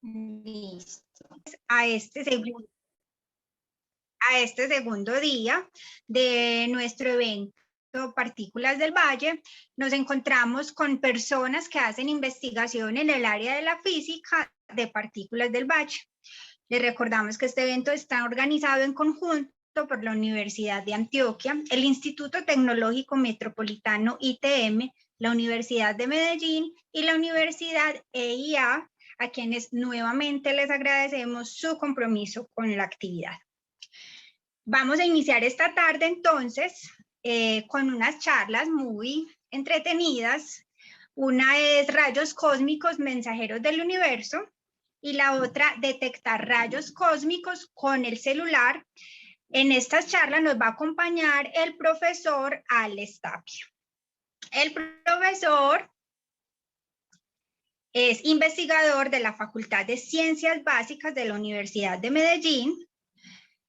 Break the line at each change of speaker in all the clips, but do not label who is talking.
Listo. A este segundo día de nuestro evento Partículas del Valle, nos encontramos con personas que hacen investigación en el área de la física de partículas del Valle. Les recordamos que este evento está organizado en conjunto por la Universidad de Antioquia, el Instituto Tecnológico Metropolitano ITM, la Universidad de Medellín y la Universidad EIA, a quienes nuevamente les agradecemos su compromiso con la actividad. Vamos a iniciar esta tarde entonces con unas charlas muy entretenidas. Una es rayos cósmicos mensajeros del universo y la otra detectar rayos cósmicos con el celular. En estas charlas nos va a acompañar el profesor Alex Tapia. El profesor es investigador de la Facultad de Ciencias Básicas de la Universidad de Medellín.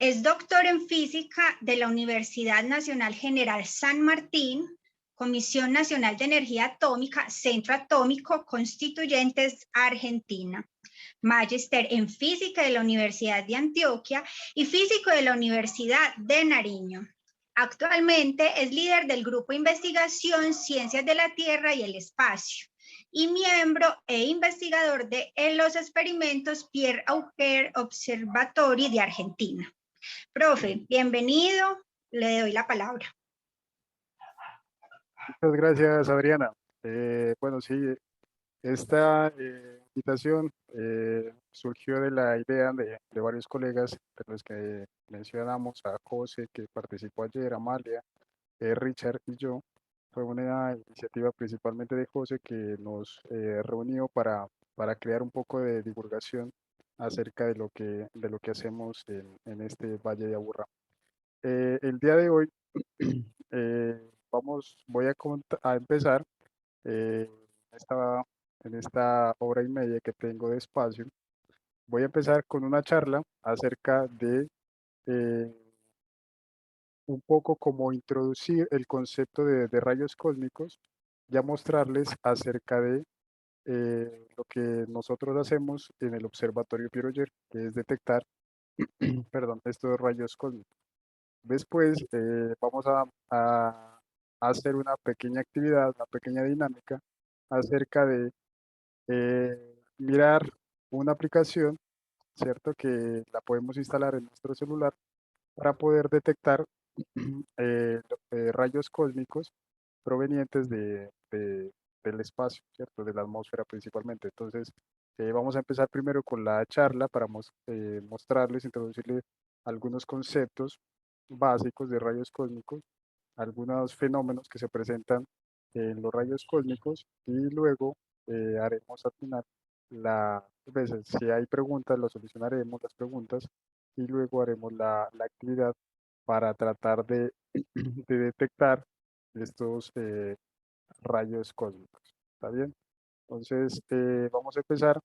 Es doctor en física de la Universidad Nacional General San Martín, Comisión Nacional de Energía Atómica, Centro Atómico Constituyentes, Argentina. Magíster en física de la Universidad de Antioquia y físico de la Universidad de Nariño. Actualmente es líder del grupo de investigación Ciencias de la Tierra y el Espacio y miembro e investigador de los experimentos Pierre Auger Observatory de Argentina. Profe, bienvenido, le doy la palabra.
Muchas gracias, Adriana. Bueno, sí, esta invitación surgió de la idea de varios colegas, de los que mencionamos a José, que participó ayer, Amalia, Richard y yo. Fue una iniciativa principalmente de José que nos reunió para crear un poco de divulgación acerca de lo que hacemos en este Valle de Aburrá. El día de hoy voy a empezar eh, en esta hora y media que tengo de espacio. Voy a empezar con una charla acerca de eh, un poco cómo introducir el concepto de rayos cósmicos, ya mostrarles acerca de lo que nosotros hacemos en el Observatorio Piroyer, que es detectar, perdón, estos rayos cósmicos. Después vamos a hacer una pequeña actividad, una pequeña dinámica acerca de mirar una aplicación, ¿cierto? Que la podemos instalar en nuestro celular para poder detectar eh, rayos cósmicos provenientes del espacio, ¿cierto? De la atmósfera principalmente. Entonces, vamos a empezar primero con la charla para mostrarles, introducirles algunos conceptos básicos de rayos cósmicos, algunos fenómenos que se presentan en los rayos cósmicos y luego haremos al final si hay preguntas, las solucionaremos las preguntas y luego haremos la actividad para tratar de detectar estos rayos cósmicos. ¿Está bien? Entonces, vamos a empezar.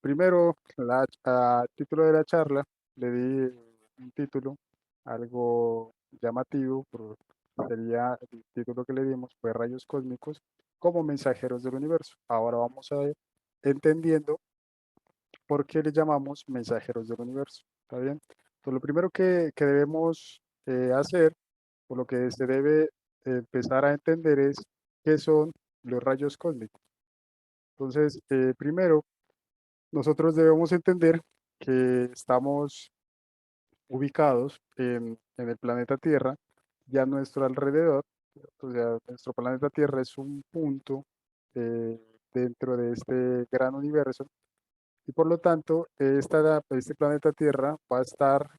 Primero, a título de la charla, le di un título algo llamativo, sería el título que le dimos fue Rayos Cósmicos como mensajeros del universo. Ahora vamos a ir entendiendo por qué le llamamos mensajeros del universo. ¿Está bien? Entonces, lo primero que debemos hacer, o lo que se debe empezar a entender es qué son los rayos cósmicos. Entonces, primero, nosotros debemos entender que estamos ubicados en el planeta Tierra y a nuestro alrededor. O sea, nuestro planeta Tierra es un punto eh, dentro de este gran universo y por lo tanto este planeta Tierra va a estar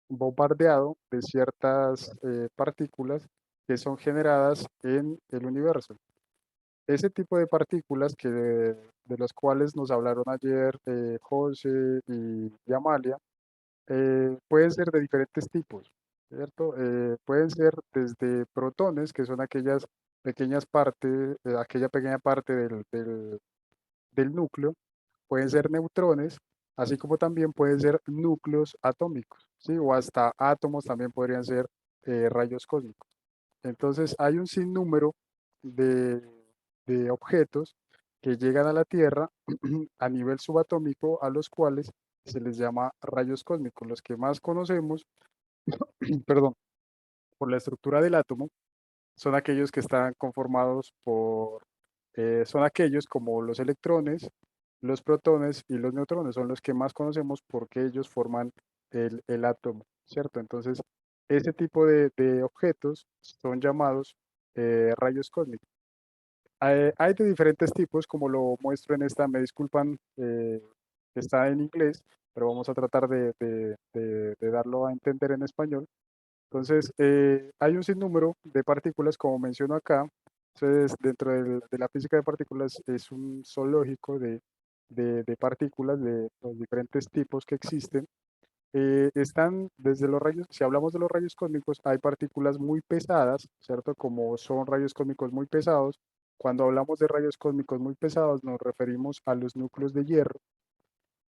bombardeado de ciertas partículas que son generadas en el universo. Ese tipo de partículas de las cuales nos hablaron ayer José y Amalia, pueden ser de diferentes tipos, ¿cierto? Pueden ser desde protones, que son aquellas pequeñas partes, aquella pequeña parte del núcleo, pueden ser neutrones, así como también pueden ser núcleos atómicos, ¿sí? O hasta átomos también podrían ser rayos cósmicos. Entonces hay un sinnúmero de, de objetos que llegan a la Tierra a nivel subatómico, a los cuales se les llama rayos cósmicos. Los que más conocemos, perdón, por la estructura del átomo, son aquellos que están conformados por, son aquellos como los electrones, los protones y los neutrones, son los que más conocemos porque ellos forman el átomo, ¿cierto? Entonces, ese tipo de objetos son llamados rayos cósmicos. Hay de diferentes tipos, como lo muestro en esta, me disculpan, está en inglés, pero vamos a tratar de darlo a entender en español. Entonces, hay un sinnúmero de partículas, como menciono acá. Entonces, dentro de la física de partículas es un zoológico de partículas de los diferentes tipos que existen. Están desde los rayos, si hablamos de los rayos cósmicos, hay partículas muy pesadas, ¿cierto? Como son rayos cósmicos muy pesados. Cuando hablamos de rayos cósmicos muy pesados, nos referimos a los núcleos de hierro.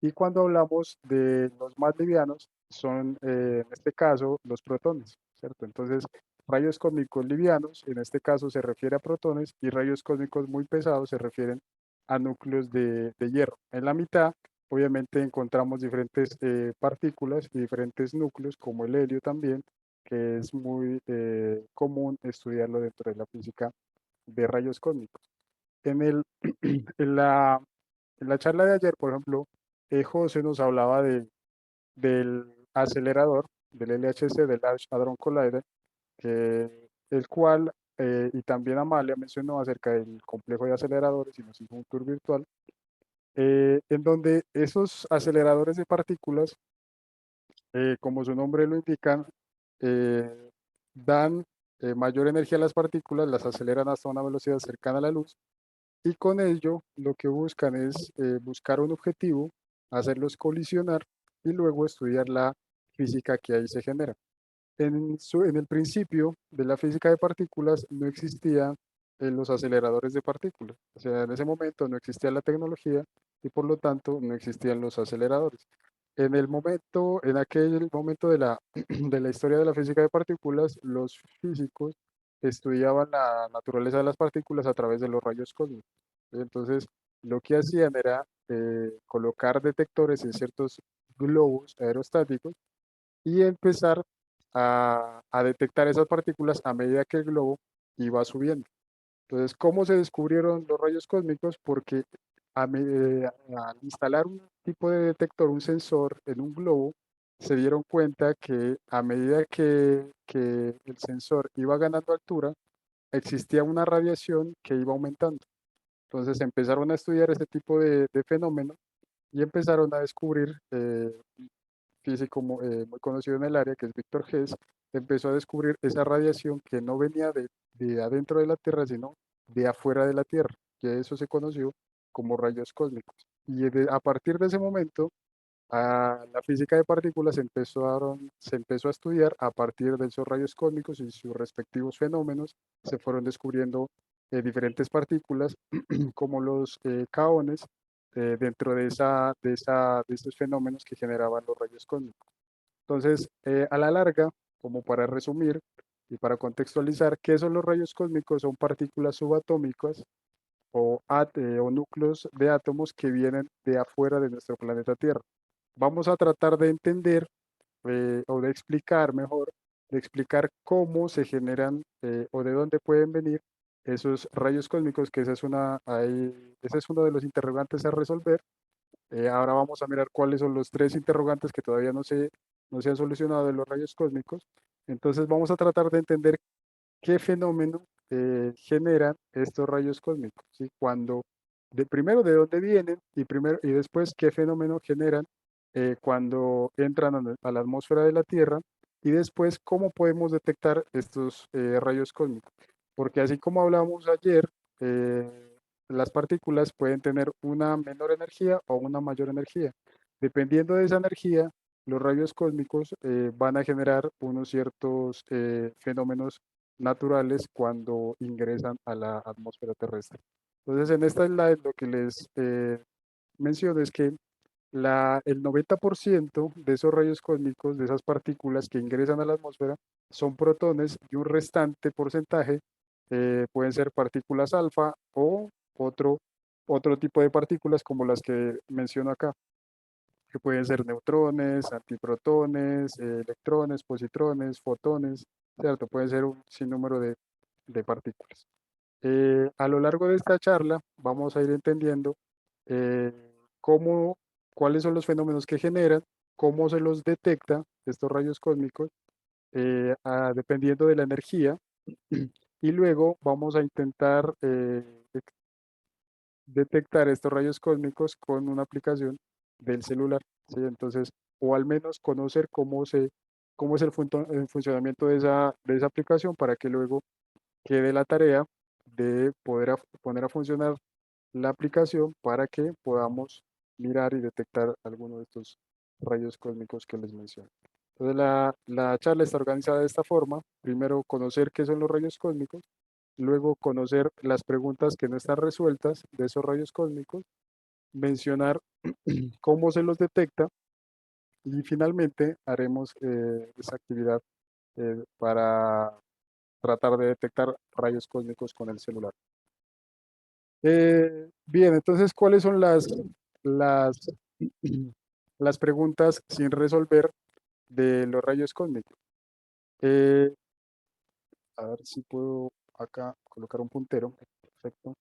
Y cuando hablamos de los más livianos, son en este caso los protones, ¿cierto? Entonces, rayos cósmicos livianos, en este caso se refiere a protones, y rayos cósmicos muy pesados se refieren a núcleos de hierro. En la mitad, obviamente, encontramos diferentes partículas y diferentes núcleos, como el helio también, que es muy común estudiarlo dentro de la física de rayos cósmicos. En el, en la en la charla de ayer, por ejemplo, José nos hablaba del acelerador, del LHC, del Large Hadron Collider, el cual, y también Amalia mencionó acerca del complejo de aceleradores y nos hizo un tour virtual, en donde esos aceleradores de partículas, como su nombre lo indica, eh, dan mayor energía a las partículas, las aceleran hasta una velocidad cercana a la luz y con ello lo que buscan es buscar un objetivo, hacerlos colisionar y luego estudiar la física que ahí se genera. En el principio de la física de partículas no existían los aceleradores de partículas. O sea, en ese momento no existía la tecnología y por lo tanto no existían los aceleradores. En aquel momento de de la historia de la física de partículas, los físicos estudiaban la naturaleza de las partículas a través de los rayos cósmicos. Entonces, lo que hacían era colocar detectores en ciertos globos aerostáticos y empezar a detectar esas partículas a medida que el globo iba subiendo. Entonces, ¿cómo se descubrieron los rayos cósmicos? Porque al instalar un tipo de detector, un sensor en un globo, se dieron cuenta que a medida que el sensor iba ganando altura, existía una radiación que iba aumentando. Entonces empezaron a estudiar este tipo de fenómenos y empezaron a descubrir físico muy conocido en el área, que es Víctor Hess, empezó a descubrir esa radiación que no venía de adentro de la Tierra, sino de afuera de la Tierra, que eso se conoció como rayos cósmicos. Y a partir de ese momento, la física de partículas se empezó a estudiar a partir de esos rayos cósmicos y sus respectivos fenómenos. Se fueron descubriendo diferentes partículas como los caones dentro de estos fenómenos que generaban los rayos cósmicos. Entonces, a la larga, como para resumir y para contextualizar, ¿qué son los rayos cósmicos? Son partículas subatómicas o núcleos de átomos que vienen de afuera de nuestro planeta Tierra. Vamos a tratar de entender o de explicar mejor, de explicar cómo se generan o de dónde pueden venir esos rayos cósmicos, que ese es uno de los interrogantes a resolver. Ahora vamos a mirar cuáles son los tres interrogantes que todavía no se han solucionado de los rayos cósmicos. Entonces vamos a tratar de entender qué fenómeno generan estos rayos cósmicos, ¿sí? Primero de dónde vienen y después qué fenómeno generan cuando entran a la atmósfera de la Tierra y después cómo podemos detectar estos rayos cósmicos. Porque así como hablamos ayer, las partículas pueden tener una menor energía o una mayor energía. Dependiendo de esa energía, los rayos cósmicos van a generar unos ciertos fenómenos naturales cuando ingresan a la atmósfera terrestre. Entonces, en esta slide lo que les menciono es que el 90% de esos rayos cósmicos, de esas partículas que ingresan a la atmósfera, son protones y un restante porcentaje pueden ser partículas alfa o otro otro tipo de partículas como las que menciono acá, que pueden ser neutrones, antiprotones, electrones, positrones, fotones, ¿cierto? Pueden ser un sinnúmero de partículas. A lo largo de esta charla vamos a ir entendiendo eh, cómo, cuáles son los fenómenos que generan, cómo se los detecta estos rayos cósmicos, dependiendo de la energía, y luego vamos a intentar detectar estos rayos cósmicos con una aplicación del celular, ¿sí? Entonces, o al menos conocer cómo es el funcionamiento de esa aplicación para que luego quede la tarea de poder poner a funcionar la aplicación para que podamos mirar y detectar alguno de estos rayos cósmicos que les menciono. Entonces, la charla está organizada de esta forma. Primero, conocer qué son los rayos cósmicos. Luego, conocer las preguntas que no están resueltas de esos rayos cósmicos. Mencionar cómo se los detecta. Y finalmente, haremos esa actividad para tratar de detectar rayos cósmicos con el celular. Bien, entonces, ¿cuáles son las, las preguntas sin resolver de los rayos cósmicos? Eh, a ver si puedo acá colocar un puntero. Perfecto.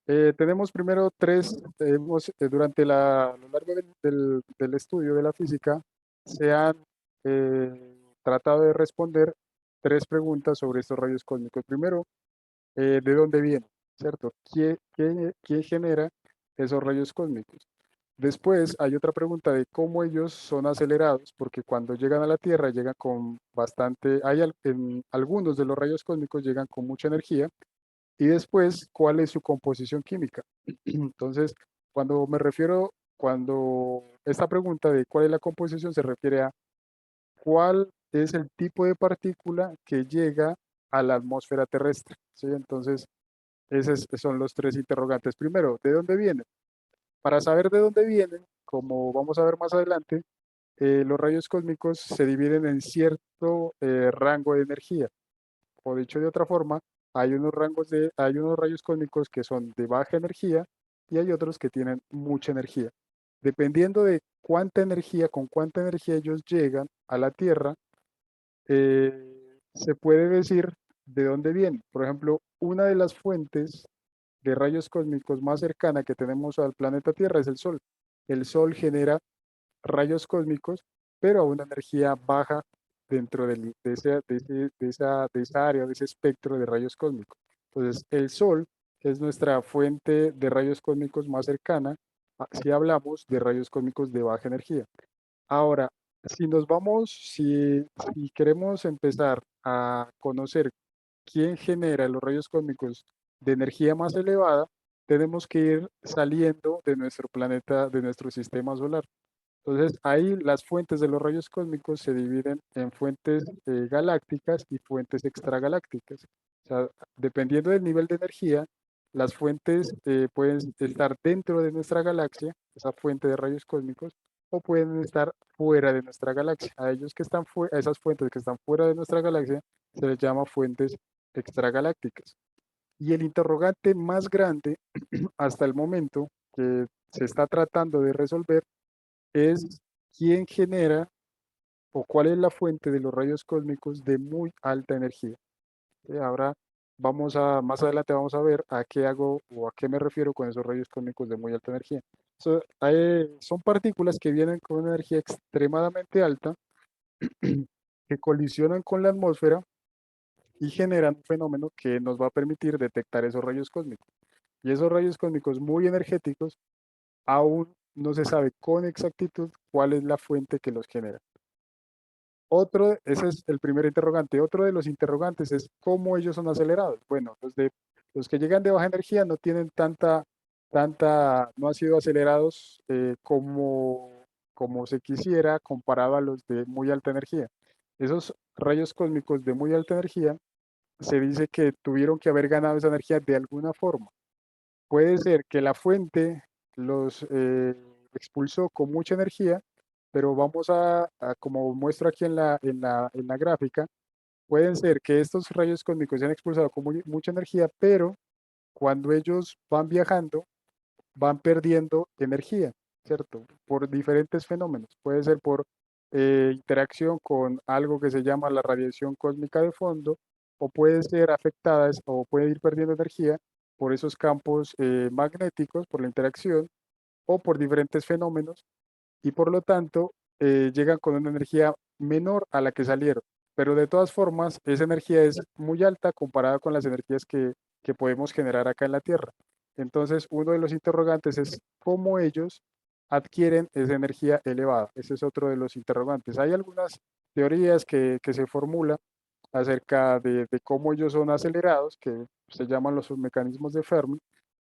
Tenemos primero durante a lo largo del estudio de la física, se han tratado de responder tres preguntas sobre estos rayos cósmicos. Primero, ¿de dónde vienen? ¿Cierto? ¿Quién genera esos rayos cósmicos? Después hay otra pregunta de cómo ellos son acelerados, porque cuando llegan a la Tierra llegan con bastante, algunos de los rayos cósmicos llegan con mucha energía, y después cuál es su composición química. Entonces, cuando esta pregunta de cuál es la composición se refiere a cuál es el tipo de partícula que llega a la atmósfera terrestre, ¿sí? Entonces, esos son los tres interrogantes. Primero, ¿de dónde vienen? Para saber de dónde vienen, como vamos a ver más adelante, los rayos cósmicos se dividen en cierto rango de energía. O dicho de otra forma, hay unos rayos cósmicos que son de baja energía y hay otros que tienen mucha energía. Dependiendo de con cuánta energía ellos llegan a la Tierra, se puede decir de dónde vienen. Por ejemplo, una de las fuentes de rayos cósmicos más cercana que tenemos al planeta Tierra es el Sol. El Sol genera rayos cósmicos, pero a una energía baja dentro de esa área, de ese espectro de rayos cósmicos. Entonces, el Sol es nuestra fuente de rayos cósmicos más cercana si hablamos de rayos cósmicos de baja energía. Ahora, si queremos empezar a conocer quién genera los rayos cósmicos de energía más elevada, tenemos que ir saliendo de nuestro planeta, de nuestro sistema solar. Entonces, ahí las fuentes de los rayos cósmicos se dividen en fuentes galácticas y fuentes extragalácticas. O sea, dependiendo del nivel de energía, las fuentes pueden estar dentro de nuestra galaxia, esa fuente de rayos cósmicos, o pueden estar fuera de nuestra galaxia. A esas fuentes que están fuera de nuestra galaxia se les llama fuentes extragalácticas. Y el interrogante más grande hasta el momento que se está tratando de resolver es quién genera o cuál es la fuente de los rayos cósmicos de muy alta energía. Ahora más adelante vamos a ver a qué hago o a qué me refiero con esos rayos cósmicos de muy alta energía. Son partículas que vienen con una energía extremadamente alta, que colisionan con la atmósfera y generan un fenómeno que nos va a permitir detectar esos rayos cósmicos. Y esos rayos cósmicos muy energéticos aún no se sabe con exactitud cuál es la fuente que los genera. Ese es el primer interrogante. Otro de los interrogantes es cómo ellos son acelerados. Bueno, los que llegan de baja energía no tienen no han sido acelerados como se quisiera comparado a los de muy alta energía. Esos rayos cósmicos de muy alta energía se dice que tuvieron que haber ganado esa energía de alguna forma. Puede ser que la fuente los expulsó con mucha energía, pero como muestro aquí en la gráfica, pueden ser que estos rayos cósmicos se han expulsado con mucha energía, pero cuando ellos van viajando van perdiendo energía, ¿cierto? Por diferentes fenómenos. Puede ser por interacción con algo que se llama la radiación cósmica de fondo, o puede ser afectadas o puede ir perdiendo energía por esos campos magnéticos, por la interacción, o por diferentes fenómenos, y por lo tanto llegan con una energía menor a la que salieron. Pero de todas formas, esa energía es muy alta comparada con las energías que podemos generar acá en la Tierra. Entonces, uno de los interrogantes es cómo ellos adquieren esa energía elevada. Ese es otro de los interrogantes. Hay algunas teorías que se formulan acerca de cómo ellos son acelerados, que se llaman los mecanismos de Fermi,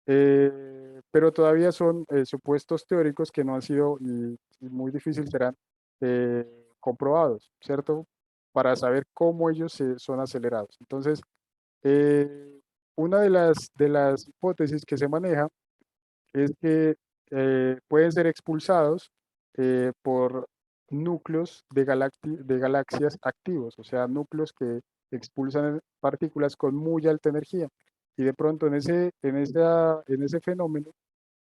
pero todavía son supuestos teóricos que no han sido y muy difícil serán comprobados, ¿cierto? Para saber cómo ellos son acelerados. Entonces, eh, una de las hipótesis que se maneja es que pueden ser expulsados por núcleos de galaxias activos, o sea, núcleos que expulsan partículas con muy alta energía. Y de pronto en ese fenómeno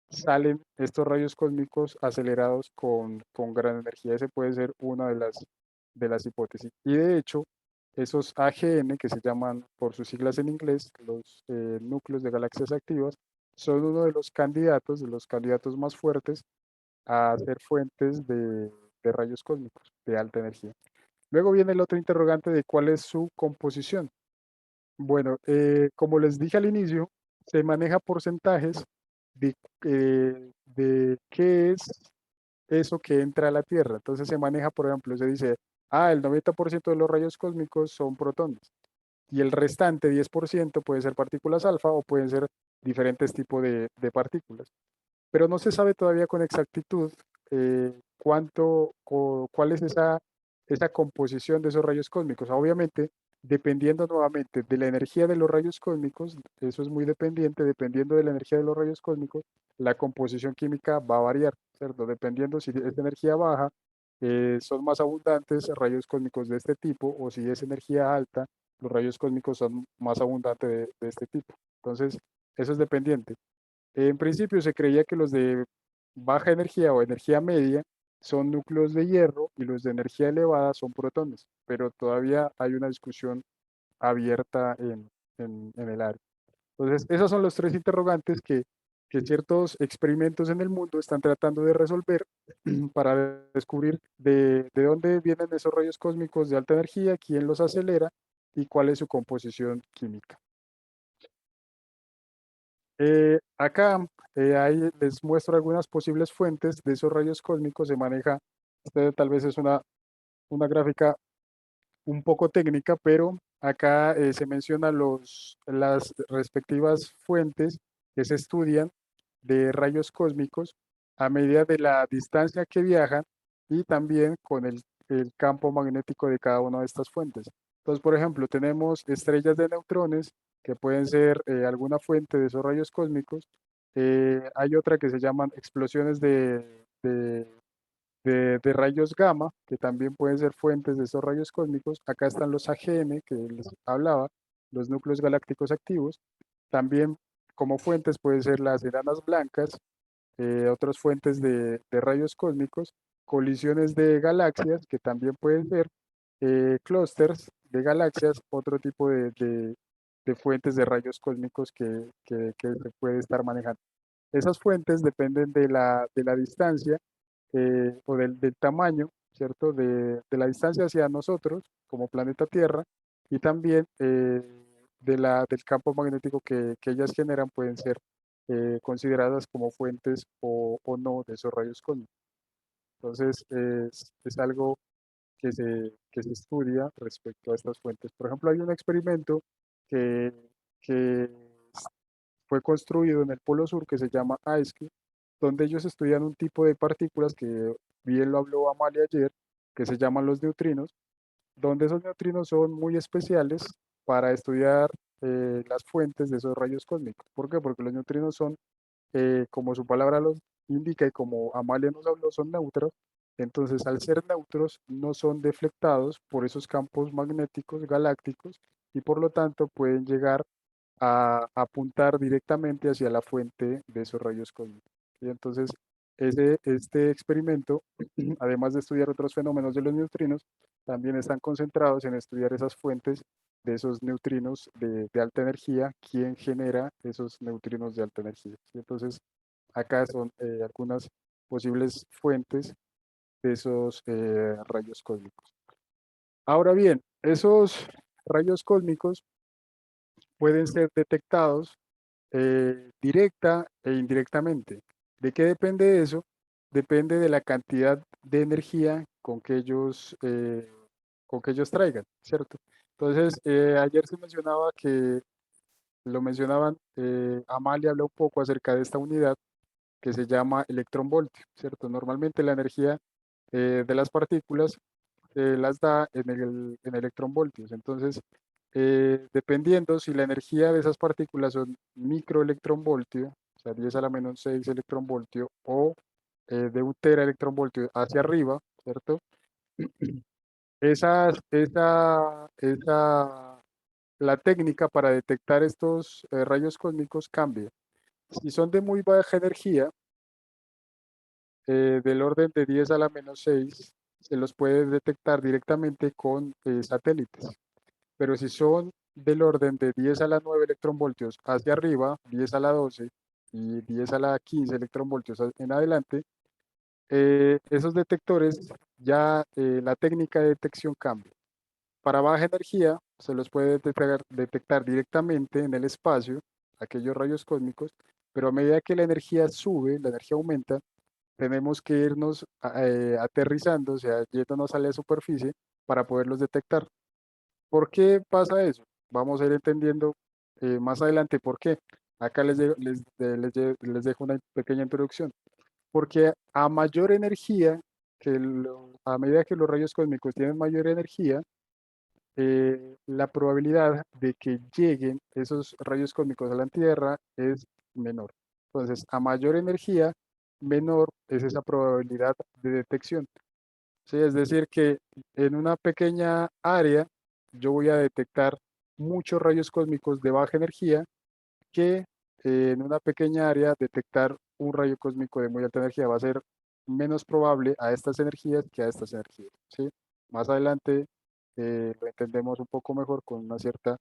salen estos rayos cósmicos acelerados con gran energía. Ese puede ser una de las hipótesis. Y de hecho, esos AGN, que se llaman por sus siglas en inglés, los núcleos de galaxias activas, son uno de los candidatos más fuertes a ser fuentes de rayos cósmicos de alta energía. Luego viene el otro interrogante de cuál es su composición. Bueno, como les dije al inicio, se maneja porcentajes de qué es eso que entra a la Tierra. Entonces se maneja, por ejemplo, se dice, el 90% de los rayos cósmicos son protones y el restante 10% puede ser partículas alfa o pueden ser diferentes tipos de partículas, pero no se sabe todavía con exactitud cuánto o cuál es esa composición de esos rayos cósmicos. Obviamente, dependiendo nuevamente de la energía de los rayos cósmicos, eso es muy dependiente, dependiendo de la energía de los rayos cósmicos, la composición química va a variar, ¿cierto? Dependiendo si es energía baja, son más abundantes rayos cósmicos de este tipo, o si es energía alta, los rayos cósmicos son más abundantes de este tipo. Entonces, eso es dependiente. En principio se creía que los de baja energía o energía media son núcleos de hierro y los de energía elevada son protones, pero todavía hay una discusión abierta en el área. Entonces, esos son los tres interrogantes que ciertos experimentos en el mundo están tratando de resolver para descubrir de dónde vienen esos rayos cósmicos de alta energía, quién los acelera y cuál es su composición química. Acá ahí les muestro algunas posibles fuentes de esos rayos cósmicos. Se maneja, este tal vez es una gráfica un poco técnica, pero acá se mencionan las respectivas fuentes que se estudian de rayos cósmicos a medida de la distancia que viajan y también con el campo magnético de cada una de estas fuentes. Entonces, por ejemplo, tenemos estrellas de neutrones que pueden ser alguna fuente de esos rayos cósmicos. Hay otra que se llaman explosiones de rayos gamma, que también pueden ser fuentes de esos rayos cósmicos. Acá están los AGN, que les hablaba, los núcleos galácticos activos. También como fuentes pueden ser las enanas blancas, otras fuentes de rayos cósmicos, colisiones de galaxias, que también pueden ser clústeres de galaxias, otro tipo de fuentes de rayos cósmicos que se puede estar manejando. Esas fuentes dependen de la distancia o del tamaño, ¿cierto? De la distancia hacia nosotros como planeta Tierra y también del campo magnético que ellas generan pueden ser consideradas como fuentes o no de esos rayos cósmicos. Entonces, es algo que se estudia respecto a estas fuentes. Por ejemplo, hay un experimento que, que fue construido en el Polo Sur que se llama IceCube, donde ellos estudian un tipo de partículas que bien lo habló Amalia ayer, que se llaman los neutrinos, donde esos neutrinos son muy especiales para estudiar las fuentes de esos rayos cósmicos. ¿Por qué? Porque los neutrinos son, como su palabra los indica y como Amalia nos habló, son neutros. Entonces, al ser neutros, no son deflectados por esos campos magnéticos galácticos y por lo tanto pueden llegar a apuntar directamente hacia la fuente de esos rayos cósmicos. Y entonces, este experimento, además de estudiar otros fenómenos de los neutrinos, también están concentrados en estudiar esas fuentes de esos neutrinos de alta energía, quién genera esos neutrinos de alta energía. ¿Sí? Entonces, acá son algunas posibles fuentes de esos rayos cósmicos. Ahora bien, esos rayos cósmicos pueden ser detectados directa e indirectamente. ¿De qué depende eso? Depende de la cantidad de energía con que ellos traigan, ¿cierto? Entonces, ayer se mencionaba que lo mencionaban, Amalia habló un poco acerca de esta unidad que se llama electronvoltio, ¿cierto? Normalmente la energía de las partículas las da en electronvoltios. Entonces, dependiendo si la energía de esas partículas son microelectronvoltio, o sea, 10 a la menos 6 electronvoltio, o de un tera electronvoltio hacia arriba, ¿cierto? La técnica para detectar estos rayos cósmicos cambia. Si son de muy baja energía, del orden de 10 a la menos 6, se los puede detectar directamente con satélites. Pero si son del orden de 10 a la 9 electronvoltios hacia arriba, 10 a la 12 y 10 a la 15 electronvoltios en adelante, esos detectores ya la técnica de detección cambia. Para baja energía se los puede detectar directamente en el espacio, aquellos rayos cósmicos, pero a medida que la energía sube, la energía aumenta, tenemos que irnos aterrizando, o sea, yéndonos a la superficie para poderlos detectar. ¿Por qué pasa eso? Vamos a ir entendiendo más adelante por qué. Acá les dejo una pequeña introducción. Porque a mayor energía, a medida que los rayos cósmicos tienen mayor energía, la probabilidad de que lleguen esos rayos cósmicos a la Tierra es menor. Entonces, a mayor energía, menor es esa probabilidad de detección. Sí, es decir, que en una pequeña área yo voy a detectar muchos rayos cósmicos de baja energía que en una pequeña área detectar un rayo cósmico de muy alta energía va a ser menos probable a estas energías que a estas energías. ¿Sí? Más adelante lo entendemos un poco mejor con una cierta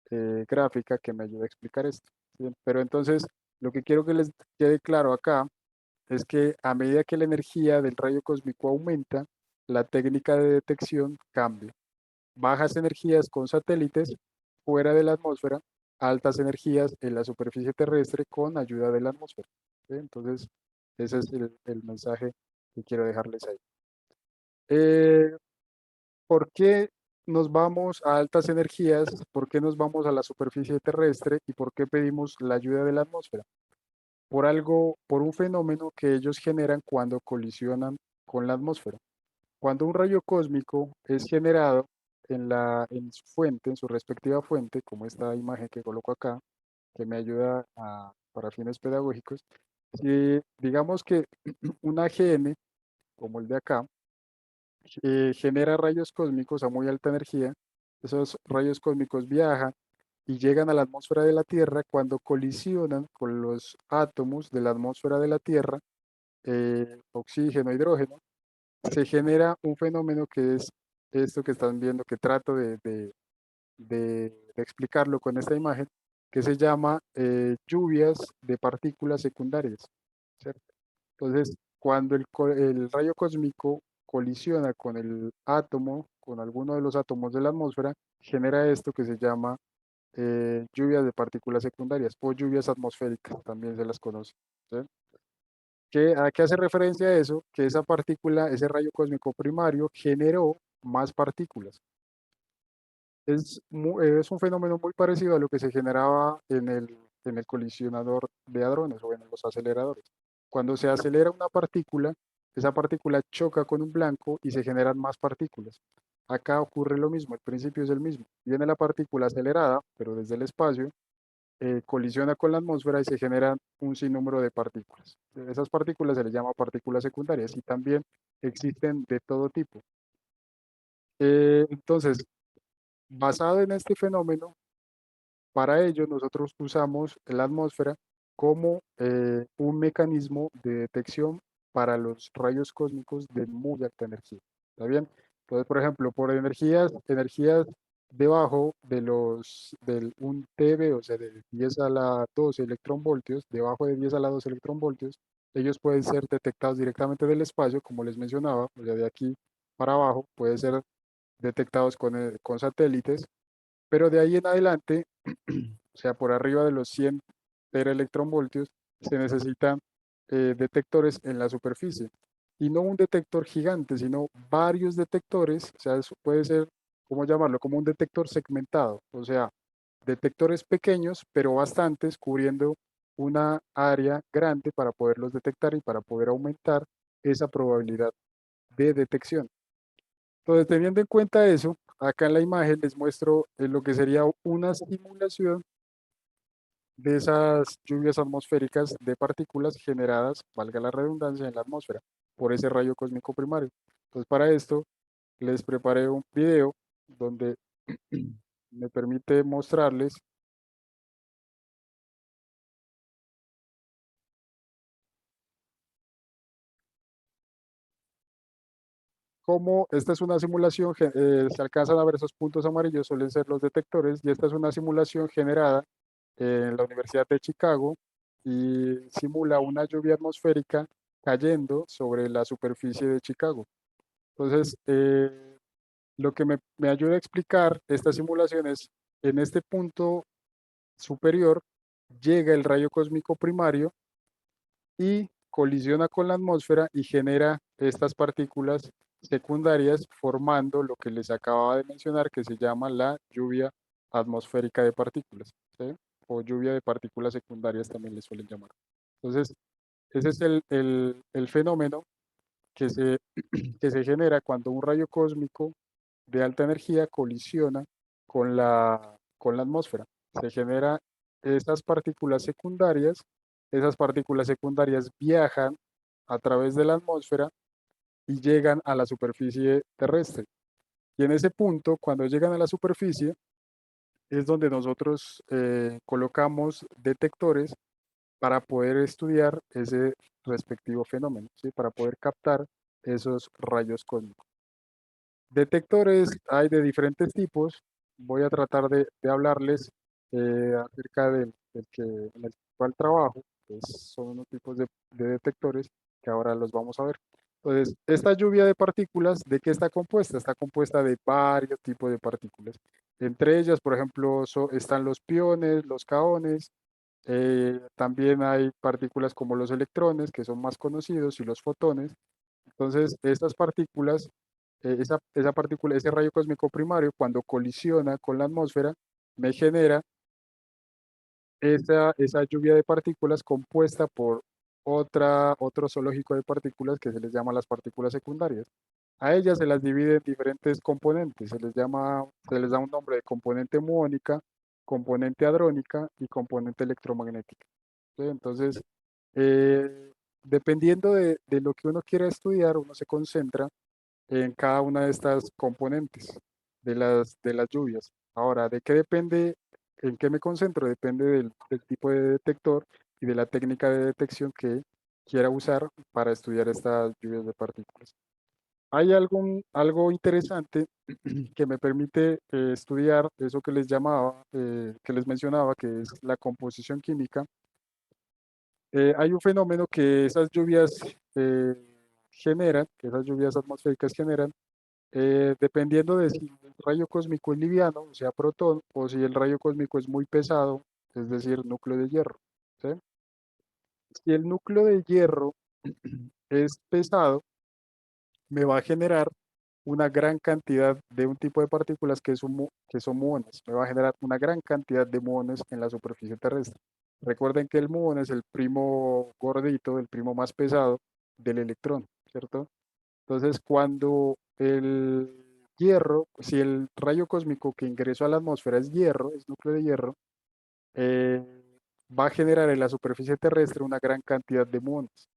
gráfica que me ayuda a explicar esto. ¿Sí? Pero entonces, lo que quiero que les quede claro acá es que a medida que la energía del rayo cósmico aumenta, la técnica de detección cambia. Bajas energías con satélites fuera de la atmósfera, altas energías en la superficie terrestre con ayuda de la atmósfera. ¿Sí? Entonces, ese es el mensaje que quiero dejarles ahí. Eh, ¿Por qué nos vamos a altas energías? ¿Por qué nos vamos a la superficie terrestre? ¿Y por qué pedimos la ayuda de la atmósfera? Por un fenómeno que ellos generan cuando colisionan con la atmósfera. Cuando un rayo cósmico es generado en su fuente, en su respectiva fuente, como esta imagen que coloco acá, que me ayuda para fines pedagógicos, si digamos que un AGN, como el de acá, genera rayos cósmicos a muy alta energía, esos rayos cósmicos viajan y llegan a la atmósfera de la Tierra cuando colisionan con los átomos de la atmósfera de la Tierra, oxígeno, hidrógeno, se genera un fenómeno que es esto que están viendo, que trato de explicarlo con esta imagen, que se llama lluvias de partículas secundarias, ¿cierto? Entonces, cuando el rayo cósmico colisiona con el átomo, con alguno de los átomos de la atmósfera, genera esto que se llama lluvias de partículas secundarias o lluvias atmosféricas, también se las conoce. ¿Sí? ¿A qué hace referencia eso? Que esa partícula, ese rayo cósmico primario, generó más partículas. Es un fenómeno muy parecido a lo que se generaba en el colisionador de hadrones o en los aceleradores. Cuando se acelera una partícula, esa partícula choca con un blanco y se generan más partículas. Acá ocurre lo mismo, el principio es el mismo. Viene la partícula acelerada, pero desde el espacio, colisiona con la atmósfera y se generan un sinnúmero de partículas. Esas partículas se les llama partículas secundarias y también existen de todo tipo. Entonces, basado en este fenómeno, para ello nosotros usamos la atmósfera como un mecanismo de detección para los rayos cósmicos de muy alta energía. ¿Está bien? Entonces, por ejemplo, por energías debajo de del 1 TeV, o sea, de 10 a la 12 electronvoltios, debajo de 10 a la 12 electronvoltios, ellos pueden ser detectados directamente del espacio, como les mencionaba, o sea, de aquí para abajo, pueden ser detectados con satélites, pero de ahí en adelante, o sea, por arriba de los 100 teraelectronvoltios, se necesitan detectores en la superficie. Y no un detector gigante, sino varios detectores, o sea, eso puede ser, ¿cómo llamarlo? Como un detector segmentado, o sea, detectores pequeños, pero bastantes, cubriendo una área grande para poderlos detectar y para poder aumentar esa probabilidad de detección. Entonces, teniendo en cuenta eso, acá en la imagen les muestro lo que sería una simulación de esas lluvias atmosféricas de partículas generadas, valga la redundancia, en la atmósfera por ese rayo cósmico primario. Entonces, para esto les preparé un video donde me permite mostrarles cómo esta es una simulación, se alcanzan a ver esos puntos amarillos, suelen ser los detectores, y esta es una simulación generada en la Universidad de Chicago y simula una lluvia atmosférica cayendo sobre la superficie de Chicago. Entonces, lo que me ayuda a explicar esta simulación es, en este punto superior llega el rayo cósmico primario y colisiona con la atmósfera y genera estas partículas secundarias formando lo que les acababa de mencionar que se llama la lluvia atmosférica de partículas, ¿sí? O lluvia de partículas secundarias también le suelen llamar. Entonces, ese es el fenómeno que se, que se genera cuando un rayo cósmico de alta energía colisiona con la atmósfera. Se genera esas partículas secundarias viajan a través de la atmósfera y llegan a la superficie terrestre. Y en ese punto, cuando llegan a la superficie, es donde nosotros colocamos detectores para poder estudiar ese respectivo fenómeno, ¿sí? Para poder captar esos rayos cósmicos. Detectores hay de diferentes tipos. Voy a tratar de hablarles acerca en el cual trabajo. Pues son unos tipos de detectores que ahora los vamos a ver. Entonces, esta lluvia de partículas, ¿de qué está compuesta? Está compuesta de varios tipos de partículas. Entre ellas, por ejemplo, están los piones, los kaones. También hay partículas como los electrones, que son más conocidos, y los fotones. Entonces, estas partículas, esa partícula, ese rayo cósmico primario, cuando colisiona con la atmósfera, me genera esa lluvia de partículas compuesta por otro zoológico de partículas que se les llama las partículas secundarias. A ellas se las divide en diferentes componentes, se les da un nombre de componente muónica, componente hadrónica y componente electromagnética. ¿Sí? Entonces, dependiendo de lo que uno quiera estudiar, uno se concentra en cada una de estas componentes de las lluvias. Ahora, ¿de qué depende? ¿En qué me concentro? Depende del tipo de detector y de la técnica de detección que quiera usar para estudiar estas lluvias de partículas. Hay algo interesante que me permite estudiar eso que les llamaba, que les mencionaba, que es la composición química. Hay un fenómeno que esas lluvias eh, generan, que esas lluvias atmosféricas generan, dependiendo de si el rayo cósmico es liviano, o sea, protón, o si el rayo cósmico es muy pesado, es decir, núcleo de hierro. ¿Sí? Si el núcleo de hierro es pesado, me va a generar una gran cantidad de un tipo de partículas que son muones. Me va a generar una gran cantidad de muones en la superficie terrestre. Recuerden que el muón es el primo gordito, el primo más pesado del electrón, ¿cierto? Entonces, cuando el hierro, si el rayo cósmico que ingresó a la atmósfera es hierro, es núcleo de hierro, eh, va a generar en la superficie terrestre una gran cantidad de muones.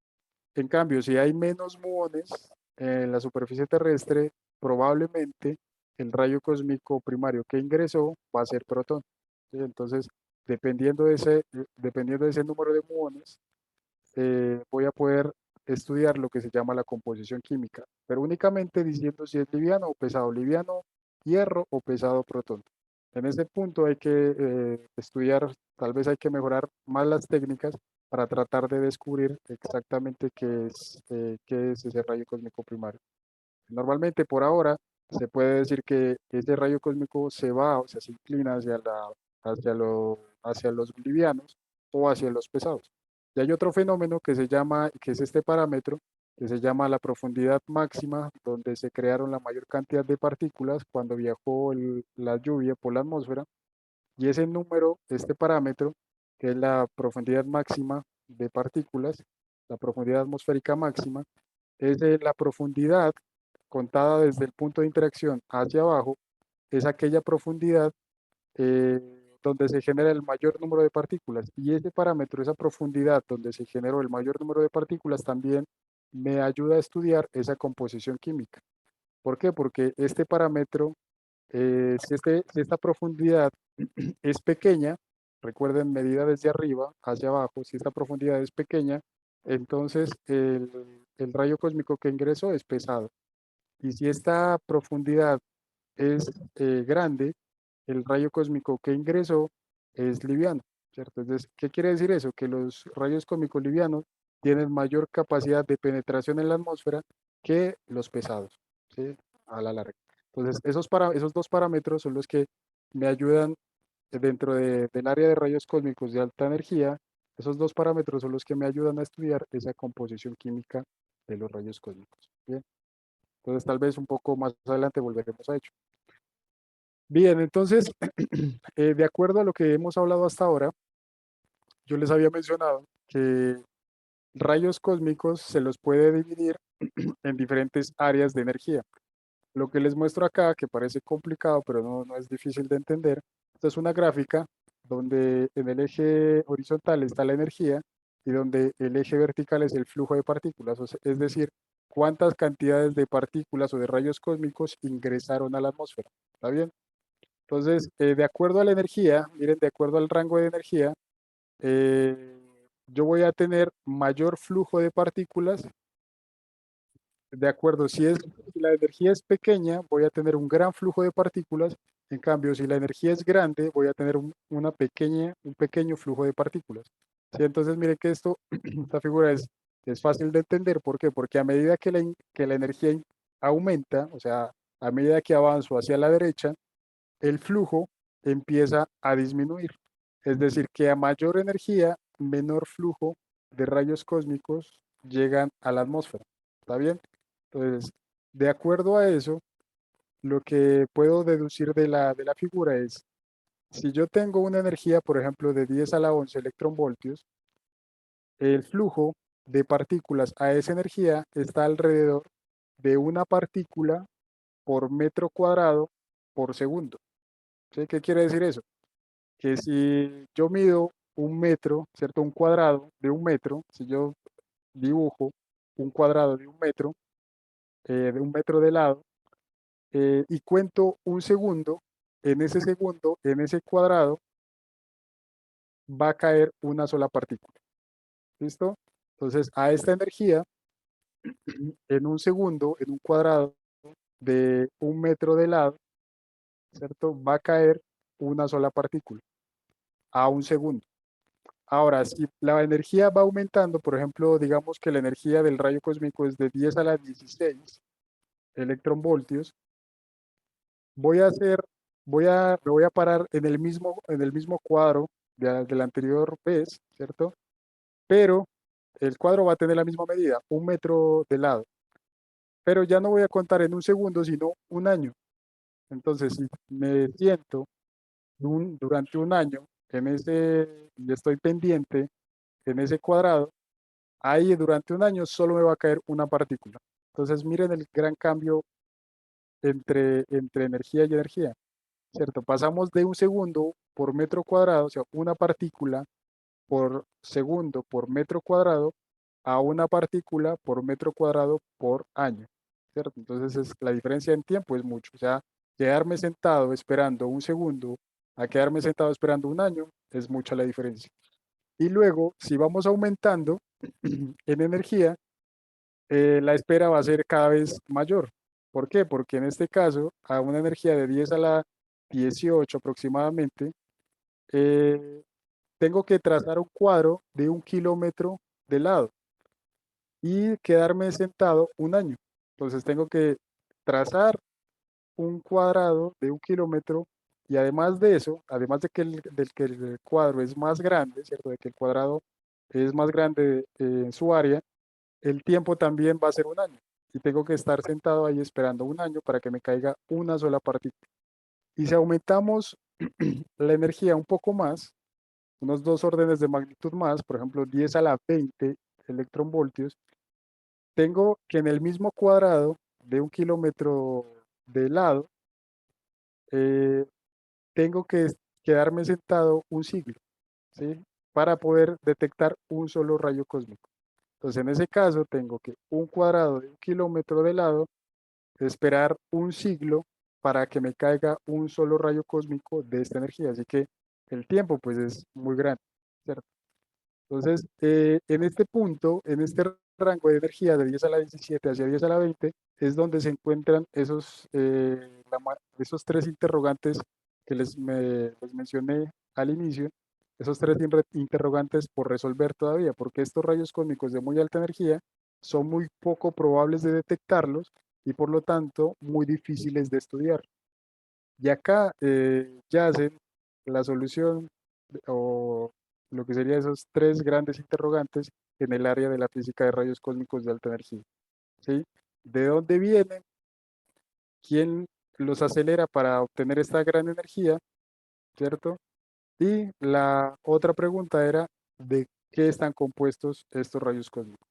En cambio, si hay menos muones en la superficie terrestre, probablemente el rayo cósmico primario que ingresó va a ser protón. ¿sí? Entonces, dependiendo de ese número de muones, voy a poder estudiar lo que se llama la composición química, pero únicamente diciendo si es liviano, hierro o pesado protón. En ese punto hay que estudiar, tal vez hay que mejorar más las técnicas para tratar de descubrir exactamente qué es ese rayo cósmico primario. Normalmente por ahora se puede decir que ese rayo cósmico se va, o sea, se inclina hacia los livianos o hacia los pesados. Y hay otro fenómeno que es este parámetro, que se llama la profundidad máxima, donde se crearon la mayor cantidad de partículas cuando viajó la lluvia por la atmósfera. Y ese número, este parámetro, que es la profundidad máxima de partículas, la profundidad atmosférica máxima, es de la profundidad contada desde el punto de interacción hacia abajo, es aquella profundidad eh, donde se genera el mayor número de partículas. Y ese parámetro, esa profundidad donde se generó el mayor número de partículas, también me ayuda a estudiar esa composición química. ¿Por qué? Porque este parámetro, si esta profundidad es pequeña, recuerden, medida desde arriba hacia abajo, si esta profundidad es pequeña, entonces el rayo cósmico que ingresó es pesado. Y si esta profundidad es grande, el rayo cósmico que ingresó es liviano, ¿cierto? Entonces, ¿qué quiere decir eso? Que los rayos cósmicos livianos tienen mayor capacidad de penetración en la atmósfera que los pesados, ¿sí? A la larga. Entonces, esos dos parámetros son los que me ayudan del área de rayos cósmicos de alta energía. Esos dos parámetros son los que me ayudan a estudiar esa composición química de los rayos cósmicos. ¿Bien? Entonces, tal vez un poco más adelante volveremos a ello. Bien, entonces, de acuerdo a lo que hemos hablado hasta ahora, yo les había mencionado que rayos cósmicos se los puede dividir en diferentes áreas de energía. Lo que les muestro acá, que parece complicado, pero no es difícil de entender, esta es una gráfica donde en el eje horizontal está la energía y donde el eje vertical es el flujo de partículas, es decir, cuántas cantidades de partículas o de rayos cósmicos ingresaron a la atmósfera. ¿Está bien? Entonces, de acuerdo a la energía, miren, de acuerdo al rango de energía, eh, yo voy a tener mayor flujo de partículas. De acuerdo, si la energía es pequeña, voy a tener un gran flujo de partículas. En cambio, si la energía es grande, voy a tener un pequeño flujo de partículas. ¿Sí? Entonces, mire que esta figura es fácil de entender. ¿Por qué? Porque a medida que la energía aumenta, o sea, a medida que avanzo hacia la derecha, el flujo empieza a disminuir. Es decir, que a mayor energía, menor flujo de rayos cósmicos llegan a la atmósfera. ¿Está bien? Entonces, de acuerdo a eso, lo que puedo deducir de la figura es, si yo tengo una energía, por ejemplo, de 10 a la 11 electronvoltios, el flujo de partículas a esa energía está alrededor de una partícula por metro cuadrado por segundo. ¿Sí? ¿Qué quiere decir eso? Que si yo mido un metro, ¿cierto? Un cuadrado de un metro, si yo dibujo un cuadrado de un metro de lado, y cuento un segundo, en ese cuadrado, va a caer una sola partícula. ¿Listo? Entonces, a esta energía, en un segundo, en un cuadrado de un metro de lado, ¿cierto? Va a caer una sola partícula a un segundo. Ahora, si la energía va aumentando, por ejemplo, digamos que la energía del rayo cósmico es de 10 a la 16 electronvoltios, voy a hacer, me voy a parar en el mismo cuadro de la anterior vez, ¿cierto? Pero el cuadro va a tener la misma medida, un metro de lado. Pero ya no voy a contar en un segundo, sino un año. Entonces, si me siento durante un año y estoy pendiente en ese cuadrado, ahí durante un año solo me va a caer una partícula. Entonces, miren el gran cambio entre energía y energía. ¿Cierto? Pasamos de un segundo por metro cuadrado, o sea, una partícula por segundo por metro cuadrado, a una partícula por metro cuadrado por año, ¿cierto? Entonces la diferencia en tiempo es mucho, o sea, quedarme sentado esperando un segundo a quedarme sentado esperando un año, es mucha la diferencia. Y luego, si vamos aumentando en energía, la espera va a ser cada vez mayor. ¿Por qué? Porque en este caso, a una energía de 10 a la 18 aproximadamente, eh, tengo que trazar un cuadro de 1 kilómetro de lado y quedarme sentado un año. Entonces tengo que trazar un cuadrado de 1 kilómetro y además de eso, además de que que el cuadro es más grande, ¿cierto? De que el cuadrado es más grande en su área, el tiempo también va a ser un año y tengo que estar sentado ahí esperando un año para que me caiga una sola partícula. Y si aumentamos la energía un poco más, unos 2 órdenes de magnitud más, por ejemplo 10 a la 20 electronvoltios, tengo que en el mismo cuadrado de 1 kilómetro de lado, eh, tengo que quedarme sentado un siglo, ¿sí? Para poder detectar un solo rayo cósmico. Entonces, en ese caso, tengo que un cuadrado de 1 kilómetro de lado, esperar un siglo para que me caiga un solo rayo cósmico de esta energía. Así que el tiempo, pues, es muy grande, ¿cierto? Entonces, en este punto, en este rango de energía de 10 a la 17 hacia 10 a la 20, es donde se encuentran esos tres interrogantes que les mencioné al inicio, esos tres interrogantes por resolver todavía, porque estos rayos cósmicos de muy alta energía son muy poco probables de detectarlos y por lo tanto muy difíciles de estudiar. Y acá yacen la solución o lo que serían esos tres grandes interrogantes en el área de la física de rayos cósmicos de alta energía, ¿sí? ¿De dónde vienen? ¿Quién los acelera para obtener esta gran energía? ¿Cierto? Y la otra pregunta era, ¿de qué están compuestos estos rayos cósmicos?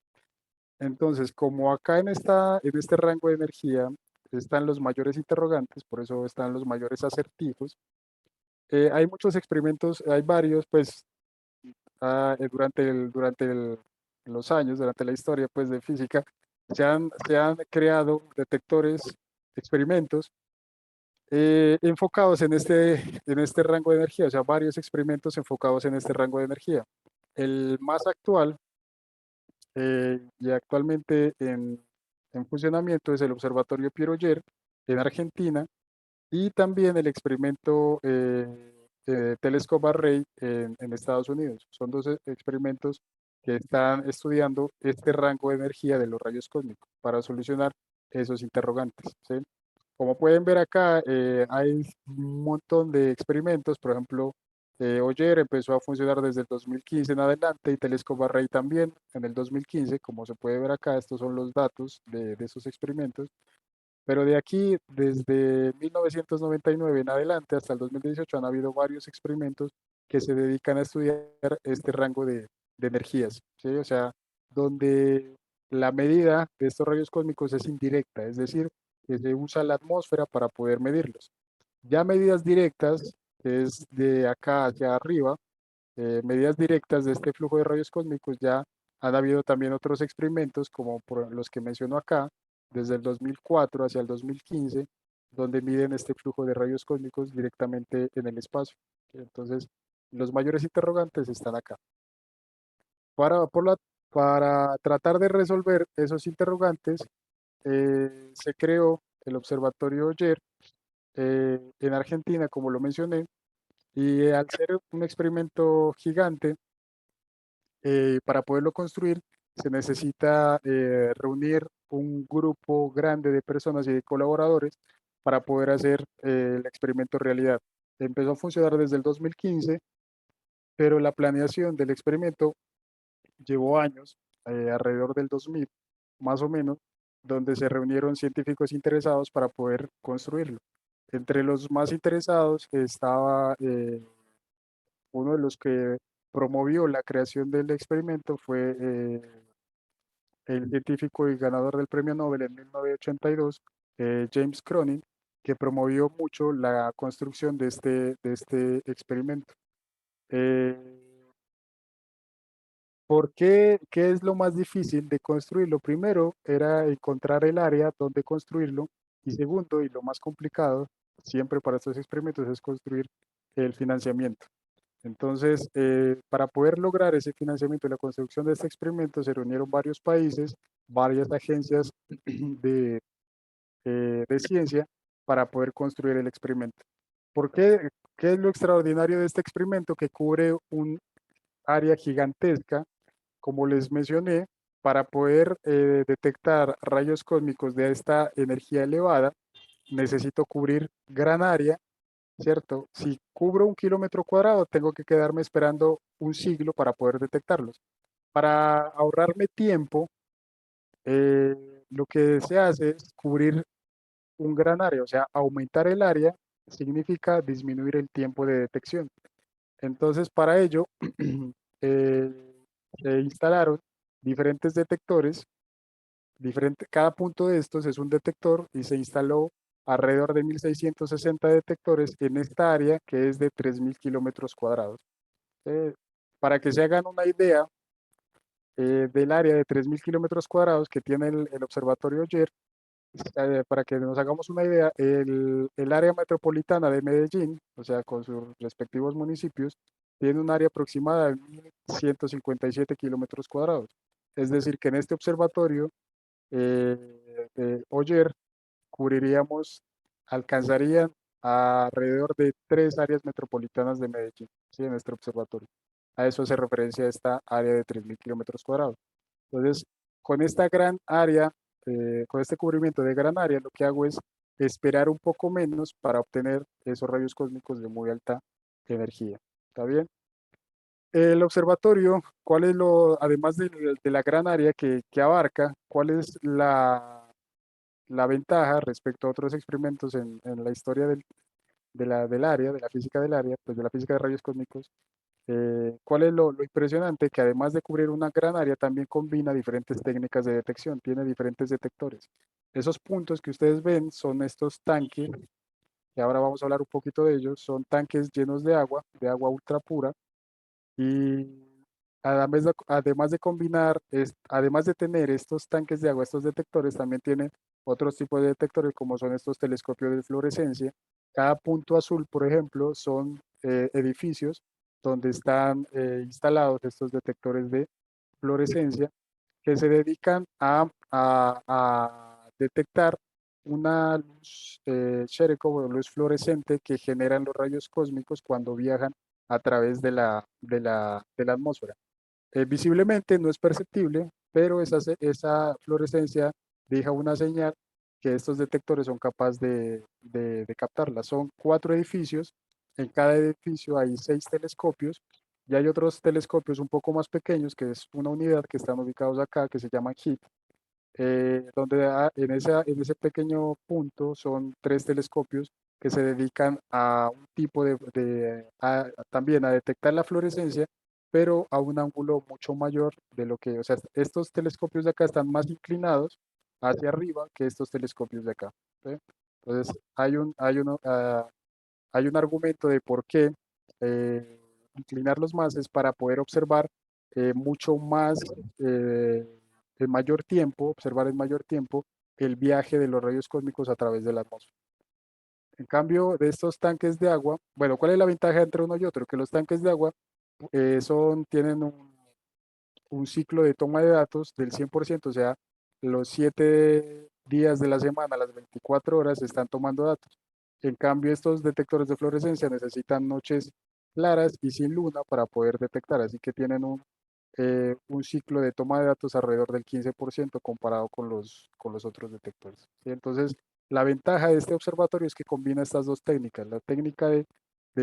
Entonces, como acá en este rango de energía están los mayores interrogantes, por eso están los mayores acertijos. Hay muchos experimentos, hay varios, pues, los años, durante la historia, pues, de física, se han creado detectores, experimentos, enfocados en este rango de energía, o sea, varios experimentos enfocados en este rango de energía. El más actual, y actualmente en funcionamiento, es el Observatorio Piroyer en Argentina, y también el experimento Telescope Array en Estados Unidos. Son dos experimentos que están estudiando este rango de energía de los rayos cósmicos para solucionar esos interrogantes, ¿sí? Como pueden ver acá, hay un montón de experimentos. Por ejemplo, Oyer empezó a funcionar desde el 2015 en adelante y Telescope Array también en el 2015. Como se puede ver acá, estos son los datos de esos experimentos. Pero de aquí, desde 1999 en adelante hasta el 2018, han habido varios experimentos que se dedican a estudiar este rango de energías, ¿sí? O sea, donde la medida de estos rayos cósmicos es indirecta, es decir, que se usa la atmósfera para poder medirlos. Ya medidas directas, que es de acá hacia arriba, medidas directas de este flujo de rayos cósmicos, ya han habido también otros experimentos, como por los que menciono acá, desde el 2004 hacia el 2015, donde miden este flujo de rayos cósmicos directamente en el espacio. Entonces, los mayores interrogantes están acá. Para, por la- para tratar de resolver esos interrogantes, se creó el Observatorio Oyer en Argentina, como lo mencioné, y al ser un experimento gigante, para poderlo construir se necesita reunir un grupo grande de personas y de colaboradores para poder hacer el experimento realidad. Empezó a funcionar desde el 2015, pero la planeación del experimento llevó años, alrededor del 2000, más o menos, donde se reunieron científicos interesados para poder construirlo. Entre los más interesados estaba uno de los que promovió la creación del experimento, fue el científico y ganador del premio Nobel en 1982, James Cronin, que promovió mucho la construcción de este experimento. Eh, ¿Por qué? ¿Qué es lo más difícil de construirlo? Primero era encontrar el área donde construirlo, y segundo, y lo más complicado siempre para estos experimentos, es construir el financiamiento. Entonces, para poder lograr ese financiamiento y la construcción de este experimento, se reunieron varios países, varias agencias de, de ciencia para poder construir el experimento. ¿Por qué? ¿Qué es lo extraordinario de este experimento? Que cubre un área gigantesca, como les mencioné, para poder detectar rayos cósmicos de esta energía elevada, necesito cubrir gran área, ¿cierto? Si cubro 1 kilómetro cuadrado, tengo que quedarme esperando un siglo para poder detectarlos. Para ahorrarme tiempo, lo que se hace es cubrir un gran área, o sea, aumentar el área significa disminuir el tiempo de detección. Entonces, para ello, eh, se instalaron diferentes detectores, cada punto de estos es un detector y se instaló alrededor de 1.660 detectores en esta área que es de 3.000 kilómetros cuadrados. Eh, para que se hagan una idea del área de 3.000 kilómetros cuadrados que tiene el observatorio Oyer, para que nos hagamos una idea, el área metropolitana de Medellín, o sea, con sus respectivos municipios, tiene un área aproximada de 1.157 kilómetros cuadrados. Es decir, que en este observatorio Oyer cubriríamos, alcanzarían alrededor de 3 áreas metropolitanas de Medellín, ¿sí? En nuestro observatorio. A eso hace referencia esta área de 3.000 kilómetros cuadrados. Entonces, con esta gran área, con este cubrimiento de gran área, lo que hago es esperar un poco menos para obtener esos rayos cósmicos de muy alta energía. ¿Está bien? El observatorio, ¿cuál es además de la gran área que abarca, cuál es la ventaja respecto a otros experimentos en la historia del área, de la física del área, pues de la física de rayos cósmicos? ¿Cuál es lo impresionante? Que además de cubrir una gran área, también combina diferentes técnicas de detección, tiene diferentes detectores. Esos puntos que ustedes ven son estos tanques, y ahora vamos a hablar un poquito de ellos, son tanques llenos de agua ultra pura, y además de combinar, además de tener estos tanques de agua, estos detectores, también tienen otros tipos de detectores como son estos telescopios de fluorescencia. Cada punto azul, por ejemplo, son edificios donde están instalados estos detectores de fluorescencia que se dedican a detectar una luz Cherenkov o luz fluorescente que generan los rayos cósmicos cuando viajan a través de la atmósfera. Visiblemente no es perceptible, pero esa fluorescencia deja una señal que estos detectores son capaces de captarla. Son 4 edificios, en cada edificio hay 6 telescopios y hay otros telescopios un poco más pequeños, que es una unidad que están ubicados acá, que se llama HIP, donde en ese pequeño punto son 3 telescopios que se dedican a un tipo también a detectar la fluorescencia, pero a un ángulo mucho mayor de lo que, o sea, estos telescopios de acá están más inclinados hacia arriba que estos telescopios de acá. ¿Sí? Entonces, hay un argumento de por qué eh, inclinarlos más es para poder observar mucho más, eh, en mayor tiempo, observar en mayor tiempo el viaje de los rayos cósmicos a través de la atmósfera. En cambio, de estos tanques de agua, bueno, ¿cuál es la ventaja entre uno y otro? Que los tanques de agua tienen un ciclo de toma de datos del 100%, o sea, los 7 días de la semana, las 24 horas, están tomando datos. En cambio, estos detectores de fluorescencia necesitan noches claras y sin luna para poder detectar, así que tienen un ciclo de toma de datos alrededor del 15% comparado con los otros detectores. ¿Sí? Entonces, la ventaja de este observatorio es que combina estas dos técnicas, la técnica de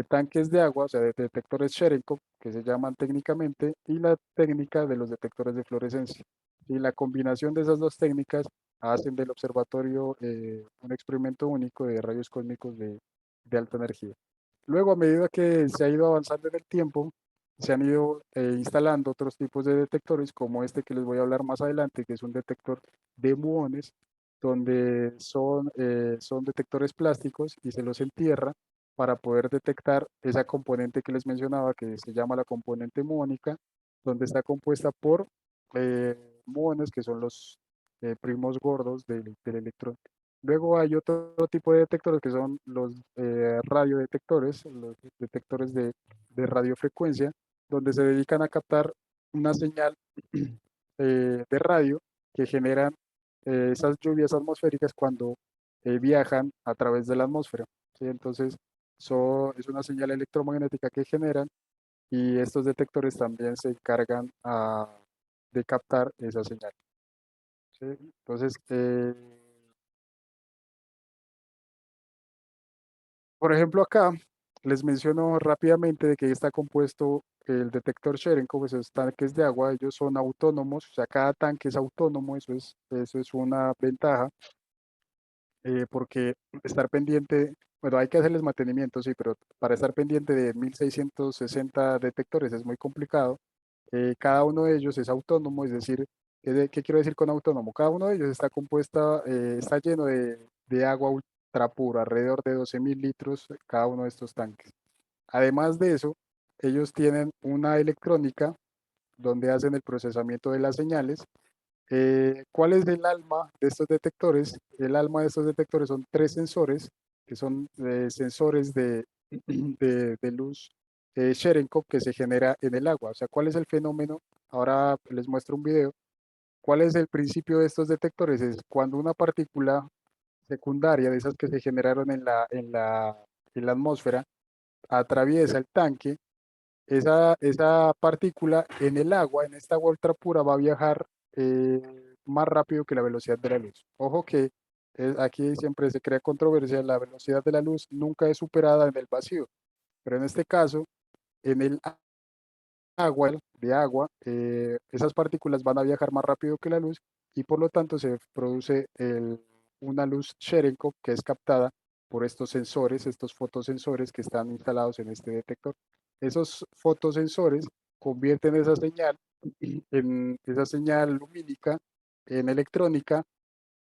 tanques de agua, o sea, de detectores Cherenkov, que se llaman técnicamente, y la técnica de los detectores de fluorescencia. Y la combinación de esas dos técnicas hacen del observatorio un experimento único de rayos cósmicos de alta energía. Luego, a medida que se ha ido avanzando en el tiempo, se han ido instalando otros tipos de detectores, como este que les voy a hablar más adelante, que es un detector de muones, donde son detectores plásticos y se los entierra para poder detectar esa componente que les mencionaba, que se llama la componente muónica, donde está compuesta por muones, que son los primos gordos del electrón. Luego hay otro tipo de detectores que son los radiodetectores, los detectores de radiofrecuencia, donde se dedican a captar una señal de radio que generan esas lluvias atmosféricas cuando viajan a través de la atmósfera. ¿Sí? Entonces, es una señal electromagnética que generan y estos detectores también se encargan de captar esa señal. ¿Sí? Entonces, por ejemplo, acá les menciono rápidamente de que está compuesto el detector Cherenkov, pues esos tanques de agua, ellos son autónomos, o sea, cada tanque es autónomo, eso es una ventaja, porque estar pendiente, bueno, hay que hacerles mantenimiento, sí, pero para estar pendiente de 1660 detectores es muy complicado. Cada uno de ellos es autónomo, es decir, ¿qué quiero decir con autónomo? Cada uno de ellos está lleno de agua ultra pura, alrededor de 12.000 litros cada uno de estos tanques. Además de eso, ellos tienen una electrónica donde hacen el procesamiento de las señales. ¿Cuál es el alma de estos detectores? El alma de estos detectores son tres sensores, que son sensores de luz Cherenkov que se genera en el agua. O sea, ¿cuál es el fenómeno? Ahora les muestro un video. ¿Cuál es el principio de estos detectores? Es cuando una partícula secundaria de esas que se generaron en la atmósfera atraviesa el tanque, esa partícula en el agua, en esta agua ultra pura, va a viajar más rápido que la velocidad de la luz. Ojo que aquí siempre se crea controversia, la velocidad de la luz nunca es superada en el vacío, pero en este caso, en el agua, esas partículas van a viajar más rápido que la luz y por lo tanto se produce una luz Cherenkov que es captada por estos sensores, estos fotosensores que están instalados en este detector. Esos fotosensores convierten esa señal en esa señal lumínica en electrónica,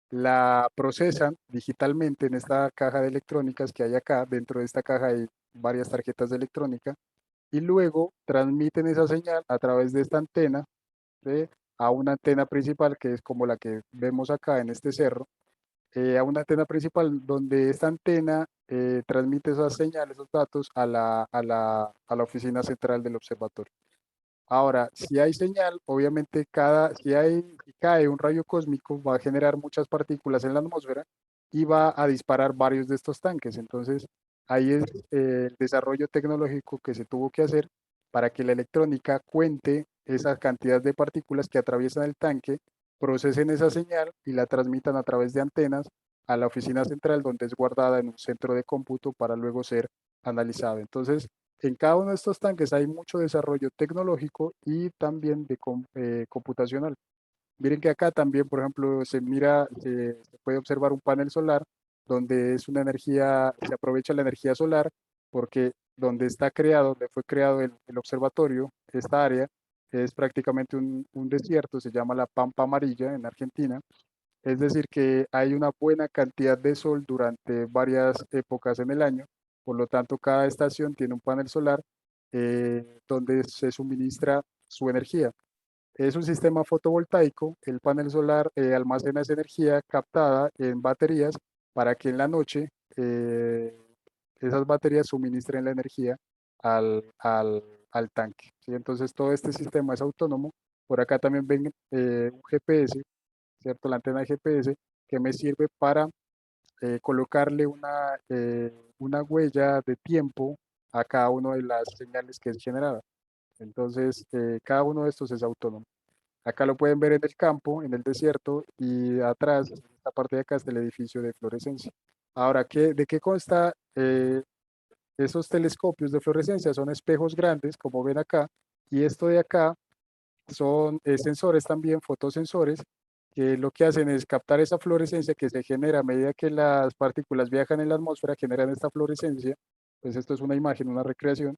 la procesan digitalmente en esta caja de electrónicas que hay acá. Dentro de esta caja hay varias tarjetas de electrónica y luego transmiten esa señal a través de esta antena, ¿sí? A una antena principal que es como la que vemos acá en este cerro, a una antena principal donde esta antena transmite esas señales, esos datos a la oficina central del observatorio. Ahora, si hay señal, obviamente si cae un rayo cósmico, va a generar muchas partículas en la atmósfera y va a disparar varios de estos tanques. Entonces, ahí es el desarrollo tecnológico que se tuvo que hacer para que la electrónica cuente esa cantidad de partículas que atraviesan el tanque, procesen esa señal y la transmitan a través de antenas a la oficina central donde es guardada en un centro de cómputo para luego ser analizada. Entonces, en cada uno de estos tanques hay mucho desarrollo tecnológico y también computacional. Miren que acá también, por ejemplo, se puede observar un panel solar donde es una energía, se aprovecha la energía solar porque donde está creado, donde fue creado el observatorio, esta área, es prácticamente un desierto, se llama la Pampa Amarilla en Argentina. Es decir, que hay una buena cantidad de sol durante varias épocas en el año, por lo tanto cada estación tiene un panel solar donde se suministra su energía. Es un sistema fotovoltaico, el panel solar almacena esa energía captada en baterías para que en la noche eh, esas baterías suministren la energía al tanque. ¿Sí? Entonces todo este sistema es autónomo. Por acá también ven un GPS, ¿cierto? La antena de GPS que me sirve para colocarle una huella de tiempo a cada una de las señales que es generada. Entonces, cada uno de estos es autónomo. Acá lo pueden ver en el campo, en el desierto, y atrás, en esta parte de acá, está el edificio de fluorescencia. Ahora, ¿de qué consta esos telescopios de fluorescencia? Son espejos grandes, como ven acá, y esto de acá son sensores también, fotosensores, que lo que hacen es captar esa fluorescencia que se genera a medida que las partículas viajan en la atmósfera, generan esta fluorescencia. Pues esto es una imagen, una recreación.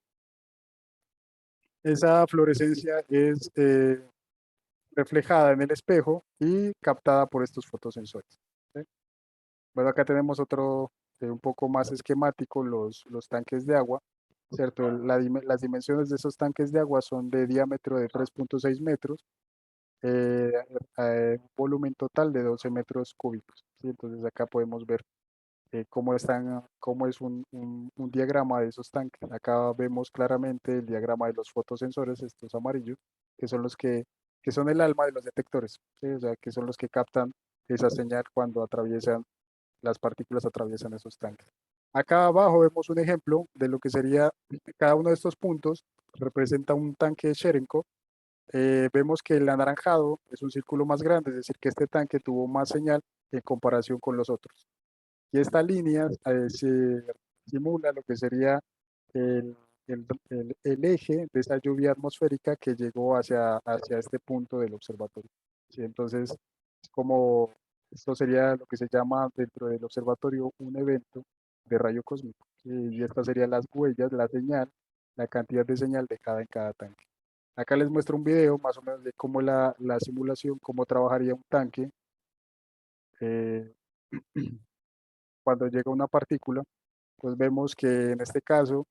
Esa fluorescencia es reflejada en el espejo y captada por estos fotosensores. ¿Sí? Bueno, acá tenemos otro un poco más esquemático, los tanques de agua, ¿cierto? Las dimensiones de esos tanques de agua son de diámetro de 3.6 metros, un volumen total de 12 metros cúbicos. ¿sí? Entonces acá podemos ver cómo es un diagrama de esos tanques. Acá vemos claramente el diagrama de los fotosensores, estos amarillos, que son que son el alma de los detectores, ¿sí? O sea, que son los que captan esa señal cuando las partículas atraviesan esos tanques. Acá abajo vemos un ejemplo de lo que sería cada uno de estos puntos, representa un tanque de Cherenkov. Vemos que el anaranjado es un círculo más grande, es decir, que este tanque tuvo más señal en comparación con los otros. Y esta línea se simula lo que sería el, el eje de esa lluvia atmosférica que llegó hacia este punto del observatorio. ¿Sí? Entonces, como esto sería lo que se llama dentro del observatorio un evento de rayo cósmico. Y estas serían las huellas, la señal, la cantidad de señal dejada en cada tanque. Acá les muestro un video más o menos de cómo la simulación, cómo trabajaría un tanque. Eh, Cuando llega una partícula, pues vemos que en este caso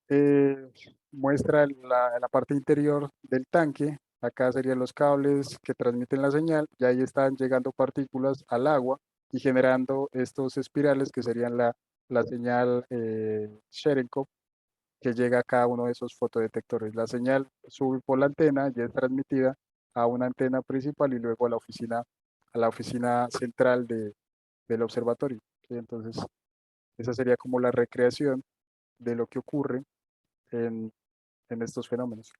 eh, muestra la parte interior del tanque. Acá serían los cables que transmiten la señal y ahí están llegando partículas al agua y generando estos espirales que serían la señal Cherenkov que llega a cada uno de esos fotodetectores. La señal sube por la antena y es transmitida a una antena principal y luego a la oficina central del observatorio. ¿Sí? Entonces, esa sería como la recreación de lo que ocurre en, en estos fenómenos.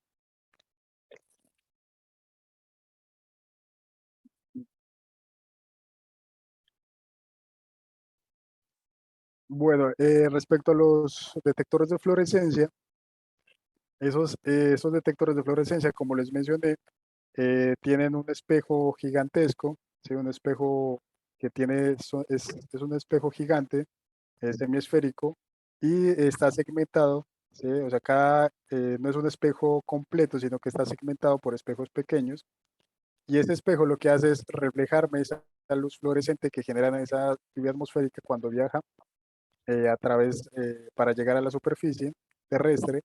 Bueno, respecto a los detectores de fluorescencia, esos detectores de fluorescencia, como les mencioné, tienen un espejo gigantesco, ¿sí? Un espejo que es un espejo gigante, es semiesférico y está segmentado, ¿sí? O sea, no es un espejo completo, sino que está segmentado por espejos pequeños. Y ese espejo lo que hace es reflejarme esa luz fluorescente que generan esa lluvia atmosférica cuando viaja para llegar a la superficie terrestre.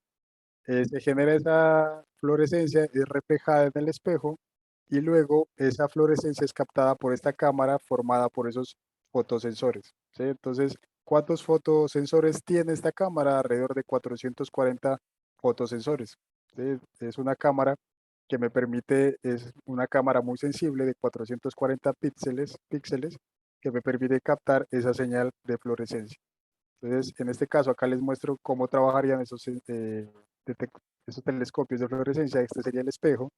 Se genera esa fluorescencia, es reflejada en el espejo y luego esa fluorescencia es captada por esta cámara formada por esos fotosensores. ¿Sí? Entonces, ¿cuántos fotosensores tiene esta cámara? Alrededor de 440 fotosensores. ¿Sí? Es una cámara que es una cámara muy sensible de 440 píxeles que me permite captar esa señal de fluorescencia. Entonces, en este caso, acá les muestro cómo trabajarían esos telescopios de fluorescencia. Este sería el espejo,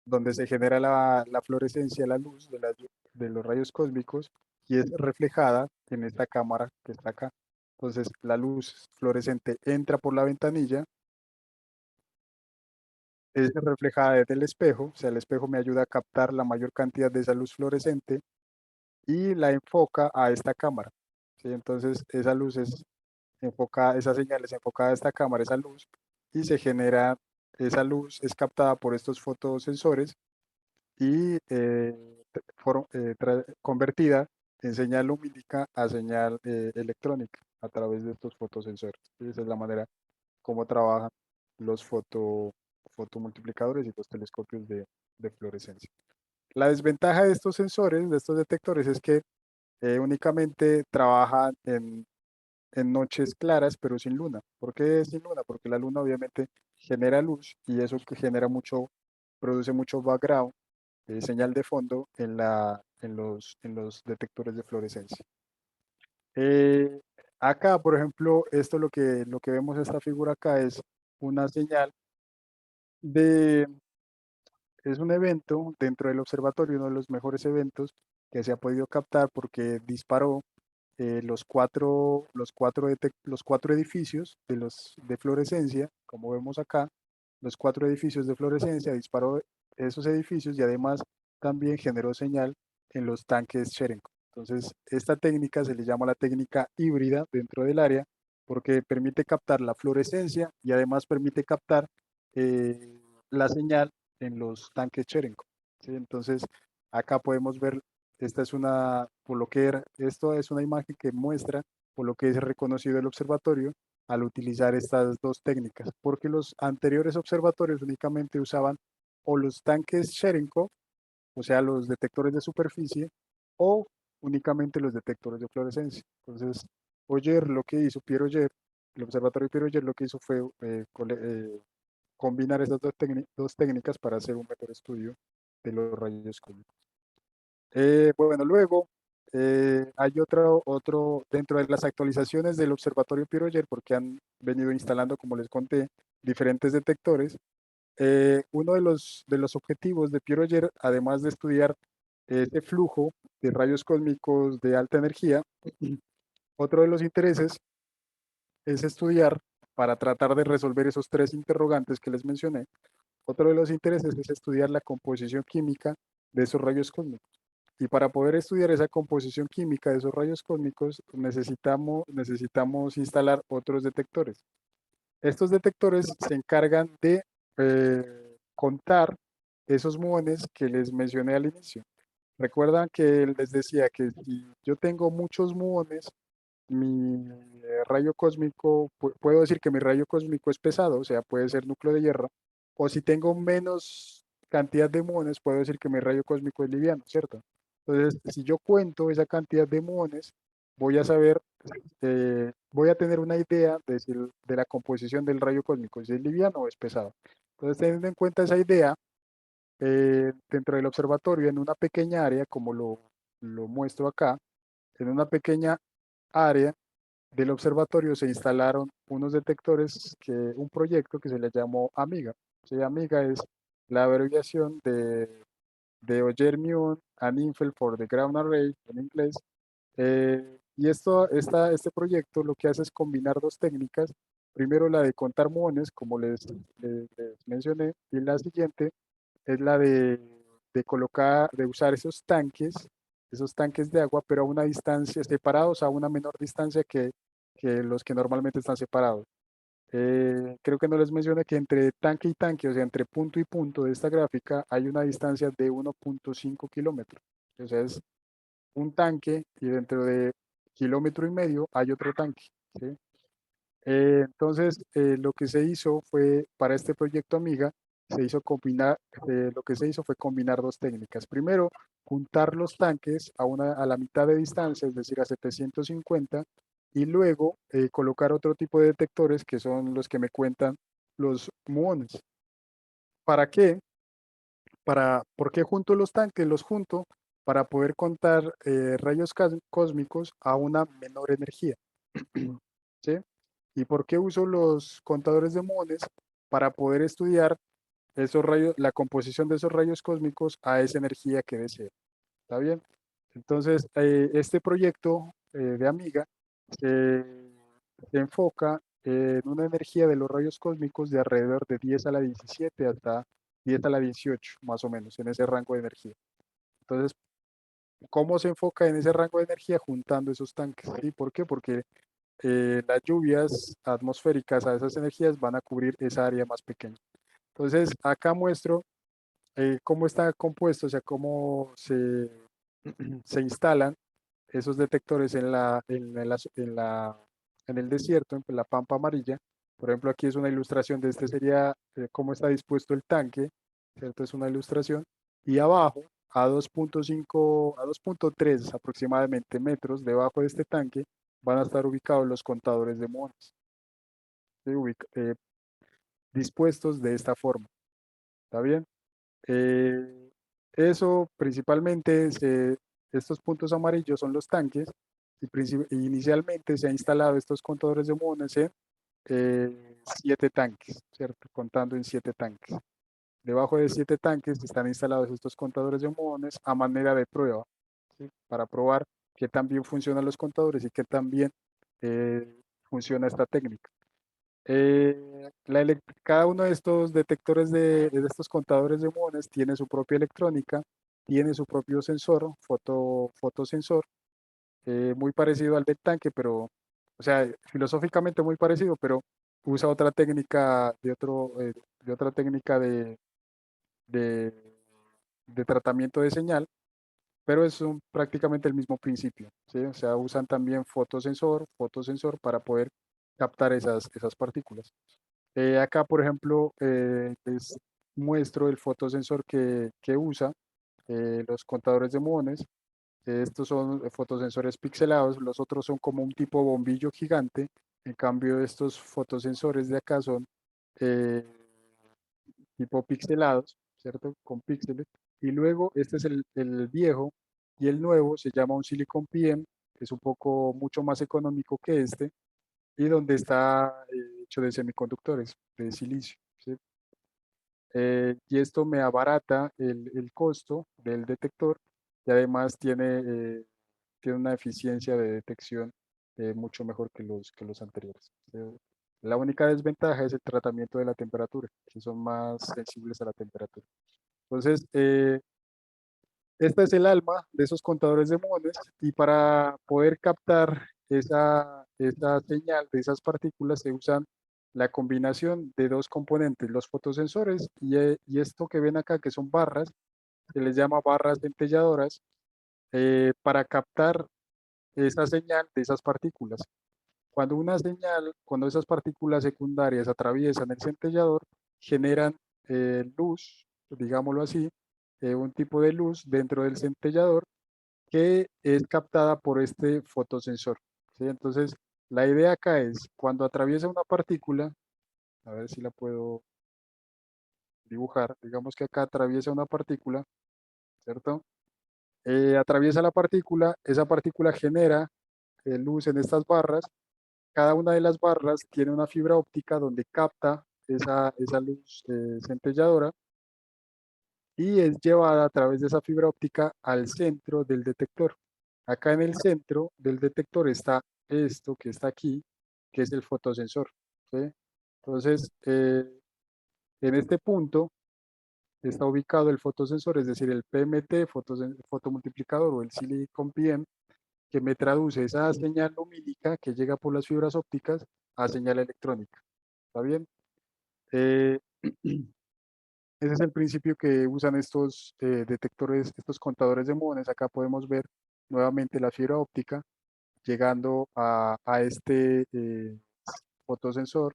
donde se genera la fluorescencia, la luz de los rayos cósmicos, y es reflejada en esta cámara que está acá. Entonces, la luz fluorescente entra por la ventanilla, es reflejada desde el espejo, o sea, el espejo me ayuda a captar la mayor cantidad de esa luz fluorescente y la enfoca a esta cámara. ¿Sí? Entonces, esa señal es enfocada a esta cámara, esa luz, y esa luz es captada por estos fotosensores y convertida en señal lumínica a señal electrónica a través de estos fotosensores. Esa es la manera como trabajan los fotomultiplicadores y los telescopios de fluorescencia. La desventaja de estos sensores, de estos detectores, es que únicamente trabajan en noches claras, pero sin luna. ¿Por qué sin luna? Porque la luna obviamente genera luz y eso que produce mucho background, señal de fondo en los detectores de fluorescencia. Eh, Acá, por ejemplo, lo que vemos en esta figura acá es una señal de, es un evento dentro del observatorio, uno de los mejores eventos que se ha podido captar porque disparó los cuatro edificios de fluorescencia, como vemos acá, los cuatro edificios de fluorescencia, disparó esos edificios y además también generó señal en los tanques Cherenkov. Entonces, esta técnica se le llama la técnica híbrida dentro del área porque permite captar la fluorescencia y además permite captar la señal en los tanques Cherenkov. ¿Sí? Entonces, acá podemos ver esto es una imagen que muestra por lo que es reconocido el observatorio al utilizar estas dos técnicas, porque los anteriores observatorios únicamente usaban o los tanques Cherenkov, o sea, los detectores de superficie, o únicamente los detectores de fluorescencia. Entonces, Pierre Oyer, el observatorio Pierre Oyer lo que hizo fue combinar estas dos técnicas para hacer un mejor estudio de los rayos cósmicos. Bueno, luego hay dentro de las actualizaciones del observatorio Pierre Oyer, porque han venido instalando, como les conté, diferentes detectores. Uno de los objetivos de Pierre Oyer, además de estudiar este flujo de rayos cósmicos de alta energía, otro de los intereses es estudiar, para tratar de resolver esos tres interrogantes que les mencioné, otro de los intereses es estudiar la composición química de esos rayos cósmicos. Y para poder estudiar esa composición química de esos rayos cósmicos, necesitamos instalar otros detectores. Estos detectores se encargan de contar esos muones que les mencioné al inicio. Recuerdan que les decía que si yo tengo muchos muones, mi rayo cósmico, puedo decir que mi rayo cósmico es pesado, o sea, puede ser núcleo de hierro, o si tengo menos cantidad de muones, puedo decir que mi rayo cósmico es liviano, ¿cierto? Entonces, si yo cuento esa cantidad de muones, voy a saber, voy a tener una idea de la composición del rayo cósmico, si es liviano o es pesado. Entonces, teniendo en cuenta esa idea, dentro del observatorio, en una pequeña área, como lo muestro acá, en una pequeña área del observatorio se instalaron unos detectores, un proyecto que se le llamó AMIGA. Sí, AMIGA es la abreviación de Oyer Muon and Infel for the Ground Array en inglés. Este proyecto lo que hace es combinar dos técnicas. Primero la de contar muones, como les mencioné, y la siguiente es la de usar esos tanques de agua, pero a una distancia, separados a una menor distancia que los que normalmente están separados. Creo que no les mencioné que entre tanque y tanque, o sea, entre punto y punto de esta gráfica, hay una distancia de 1.5 kilómetros. O sea, es un tanque y dentro de kilómetro y medio hay otro tanque. ¿Sí? Entonces, lo que se hizo fue, para este proyecto Amiga, lo que se hizo fue combinar dos técnicas. Primero, juntar los tanques a la mitad de distancia, es decir, a 750, y luego colocar otro tipo de detectores que son los que me cuentan los muones. ¿Para qué? ¿Por qué junto los tanques? Los junto para poder contar rayos cósmicos a una menor energía. ¿Sí? ¿Y por qué uso los contadores de muones? Para poder estudiar esos rayos, la composición de esos rayos cósmicos a esa energía que deseo. ¿Está bien? Entonces, este proyecto de Amiga se, se enfoca en una energía de los rayos cósmicos de alrededor de 10 a la 17 hasta 10 a la 18, más o menos, en ese rango de energía. Entonces, ¿cómo se enfoca en ese rango de energía? Juntando esos tanques. ¿Sí? ¿Por qué? Porque las lluvias atmosféricas a esas energías van a cubrir esa área más pequeña. Entonces, acá muestro cómo está compuesto, o sea, cómo se instalan esos detectores en el desierto, en la pampa amarilla. Por ejemplo, aquí es una ilustración de este sería cómo está dispuesto el tanque, ¿cierto? Es una ilustración. Y abajo, a 2.5, a 2.3 aproximadamente metros debajo de este tanque, van a estar ubicados los contadores de muones, ¿sí? Dispuestos de esta forma. ¿Está bien? Eh, Eso principalmente, estos puntos amarillos son los tanques y inicialmente se ha instalado estos contadores de muones en 7 tanques, ¿cierto? Contando en 7 tanques. Debajo de 7 tanques están instalados estos contadores de muones a manera de prueba, ¿sí? Para probar qué tan bien funcionan los contadores y qué tan bien funciona esta técnica. Cada uno de estos detectores de estos contadores de muones tiene su propia electrónica, tiene su propio sensor, fotosensor, muy parecido al del tanque, pero, o sea, filosóficamente muy parecido, pero usa otra técnica de otra técnica de, de tratamiento de señal, pero es prácticamente el mismo principio, ¿sí? O sea, usan también fotosensor para poder captar esas partículas. Acá, por ejemplo, les muestro el fotosensor que usa los contadores de muones. Estos son fotosensores pixelados, los otros son como un tipo bombillo gigante. En cambio, estos fotosensores de acá son eh, tipo pixelados, ¿cierto? Con píxeles. Y luego este es el viejo y el nuevo se llama un Silicon PM, que es un poco mucho más económico que este y donde está hecho de semiconductores, de silicio, ¿sí? Y esto me abarata el costo del detector y además tiene una eficiencia de detección mucho mejor que los anteriores. La única desventaja es el tratamiento de la temperatura, que son más sensibles a la temperatura. Entonces, esta es el alma de esos contadores de muones y para poder captar esa señal de esas partículas se usan la combinación de dos componentes, los fotosensores y esto que ven acá que son barras, se les llama barras dentelladoras, para captar esa señal de esas partículas. Cuando esas partículas secundarias atraviesan el centellador, generan luz, digámoslo así, un tipo de luz dentro del centellador que es captada por este fotosensor, ¿sí? Entonces, la idea acá es, cuando atraviesa una partícula, a ver si la puedo dibujar, digamos que acá atraviesa una partícula, ¿cierto? Atraviesa la partícula, esa partícula genera luz en estas barras. Cada una de las barras tiene una fibra óptica donde capta esa luz centelladora y es llevada a través de esa fibra óptica al centro del detector. Acá en el centro del detector está esto que está aquí, que es el fotosensor, ¿sí? Entonces, en este punto está ubicado el fotosensor, es decir, el PMT, fotomultiplicador o el Silicon PM, que me traduce esa señal lumínica que llega por las fibras ópticas a señal electrónica. ¿Está bien? Eh, ese es el principio que usan estos detectores, estos contadores de muones. Acá podemos ver nuevamente la fibra óptica llegando a este fotosensor.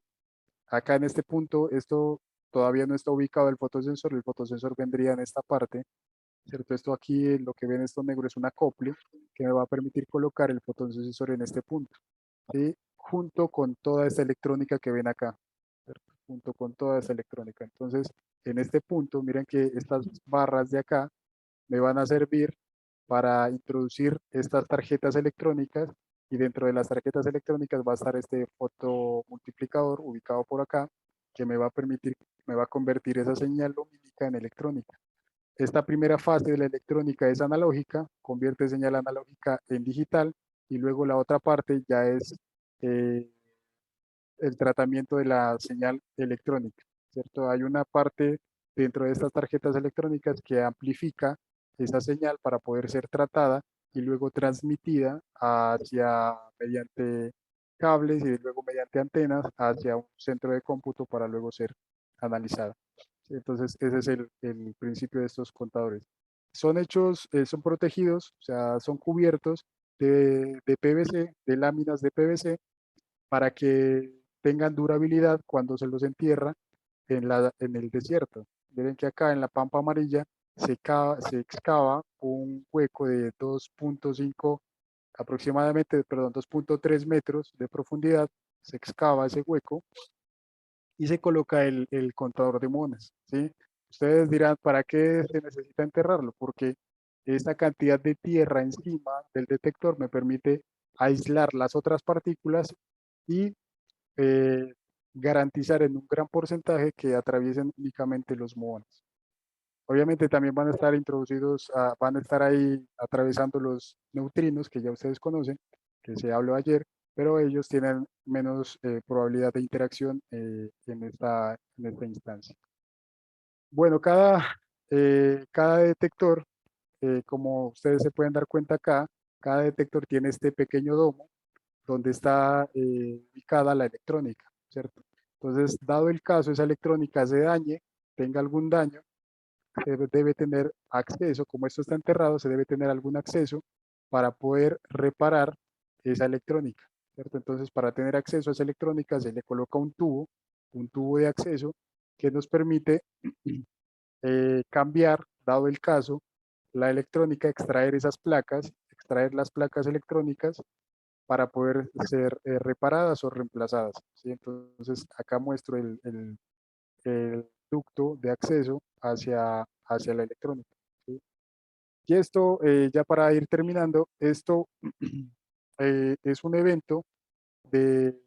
Acá en este punto, esto todavía no está ubicado el fotosensor vendría en esta parte, ¿cierto? Esto aquí, lo que ven esto negro es un acople que me va a permitir colocar el fotosensor en este punto, ¿sí? Junto con toda esta electrónica que ven acá, ¿cierto? Junto con toda esta electrónica. Entonces, en este punto, miren que estas barras de acá me van a servir para introducir estas tarjetas electrónicas y dentro de las tarjetas electrónicas va a estar este fotomultiplicador ubicado por acá que me va a permitir, me va a convertir esa señal lumínica en electrónica. Esta primera fase de la electrónica es analógica, convierte señal analógica en digital y luego la otra parte ya es eh, el tratamiento de la señal electrónica, ¿cierto? Hay una parte dentro de estas tarjetas electrónicas que amplifica esa señal para poder ser tratada y luego transmitida hacia mediante cables y luego mediante antenas hacia un centro de cómputo para luego ser analizada. Entonces, ese es el principio de estos contadores. Son hechos, son protegidos, o sea, son cubiertos de PVC, de láminas de PVC, para que tengan durabilidad cuando se los entierra en el desierto. Miren que acá en la Pampa Amarilla se excava un hueco de 2.5 aproximadamente, perdón, 2.3 metros de profundidad, se excava ese hueco y se coloca el contador de monas, ¿sí? Ustedes dirán, ¿para qué se necesita enterrarlo? Porque esta cantidad de tierra encima del detector me permite aislar las otras partículas y eh, garantizar en un gran porcentaje que atraviesen únicamente los muones. Obviamente también van a estar introducidos, van a estar ahí atravesando los neutrinos que ya ustedes conocen, que se habló ayer, pero ellos tienen menos probabilidad de interacción en esta instancia. Bueno, cada detector, como ustedes se pueden dar cuenta acá, cada detector tiene este pequeño domo donde está ubicada la electrónica, ¿cierto? Entonces, dado el caso, esa electrónica se dañe, tenga algún daño, se debe tener acceso, como esto está enterrado, se debe tener algún acceso para poder reparar esa electrónica, ¿cierto? Entonces, para tener acceso a esa electrónica se le coloca un tubo de acceso que nos permite cambiar, dado el caso, la electrónica, extraer esas placas, extraer las placas electrónicas para poder ser reparadas o reemplazadas, ¿sí? Entonces, acá muestro el ducto de acceso hacia la electrónica, ¿sí? Y esto, ya para ir terminando, esto es un evento de,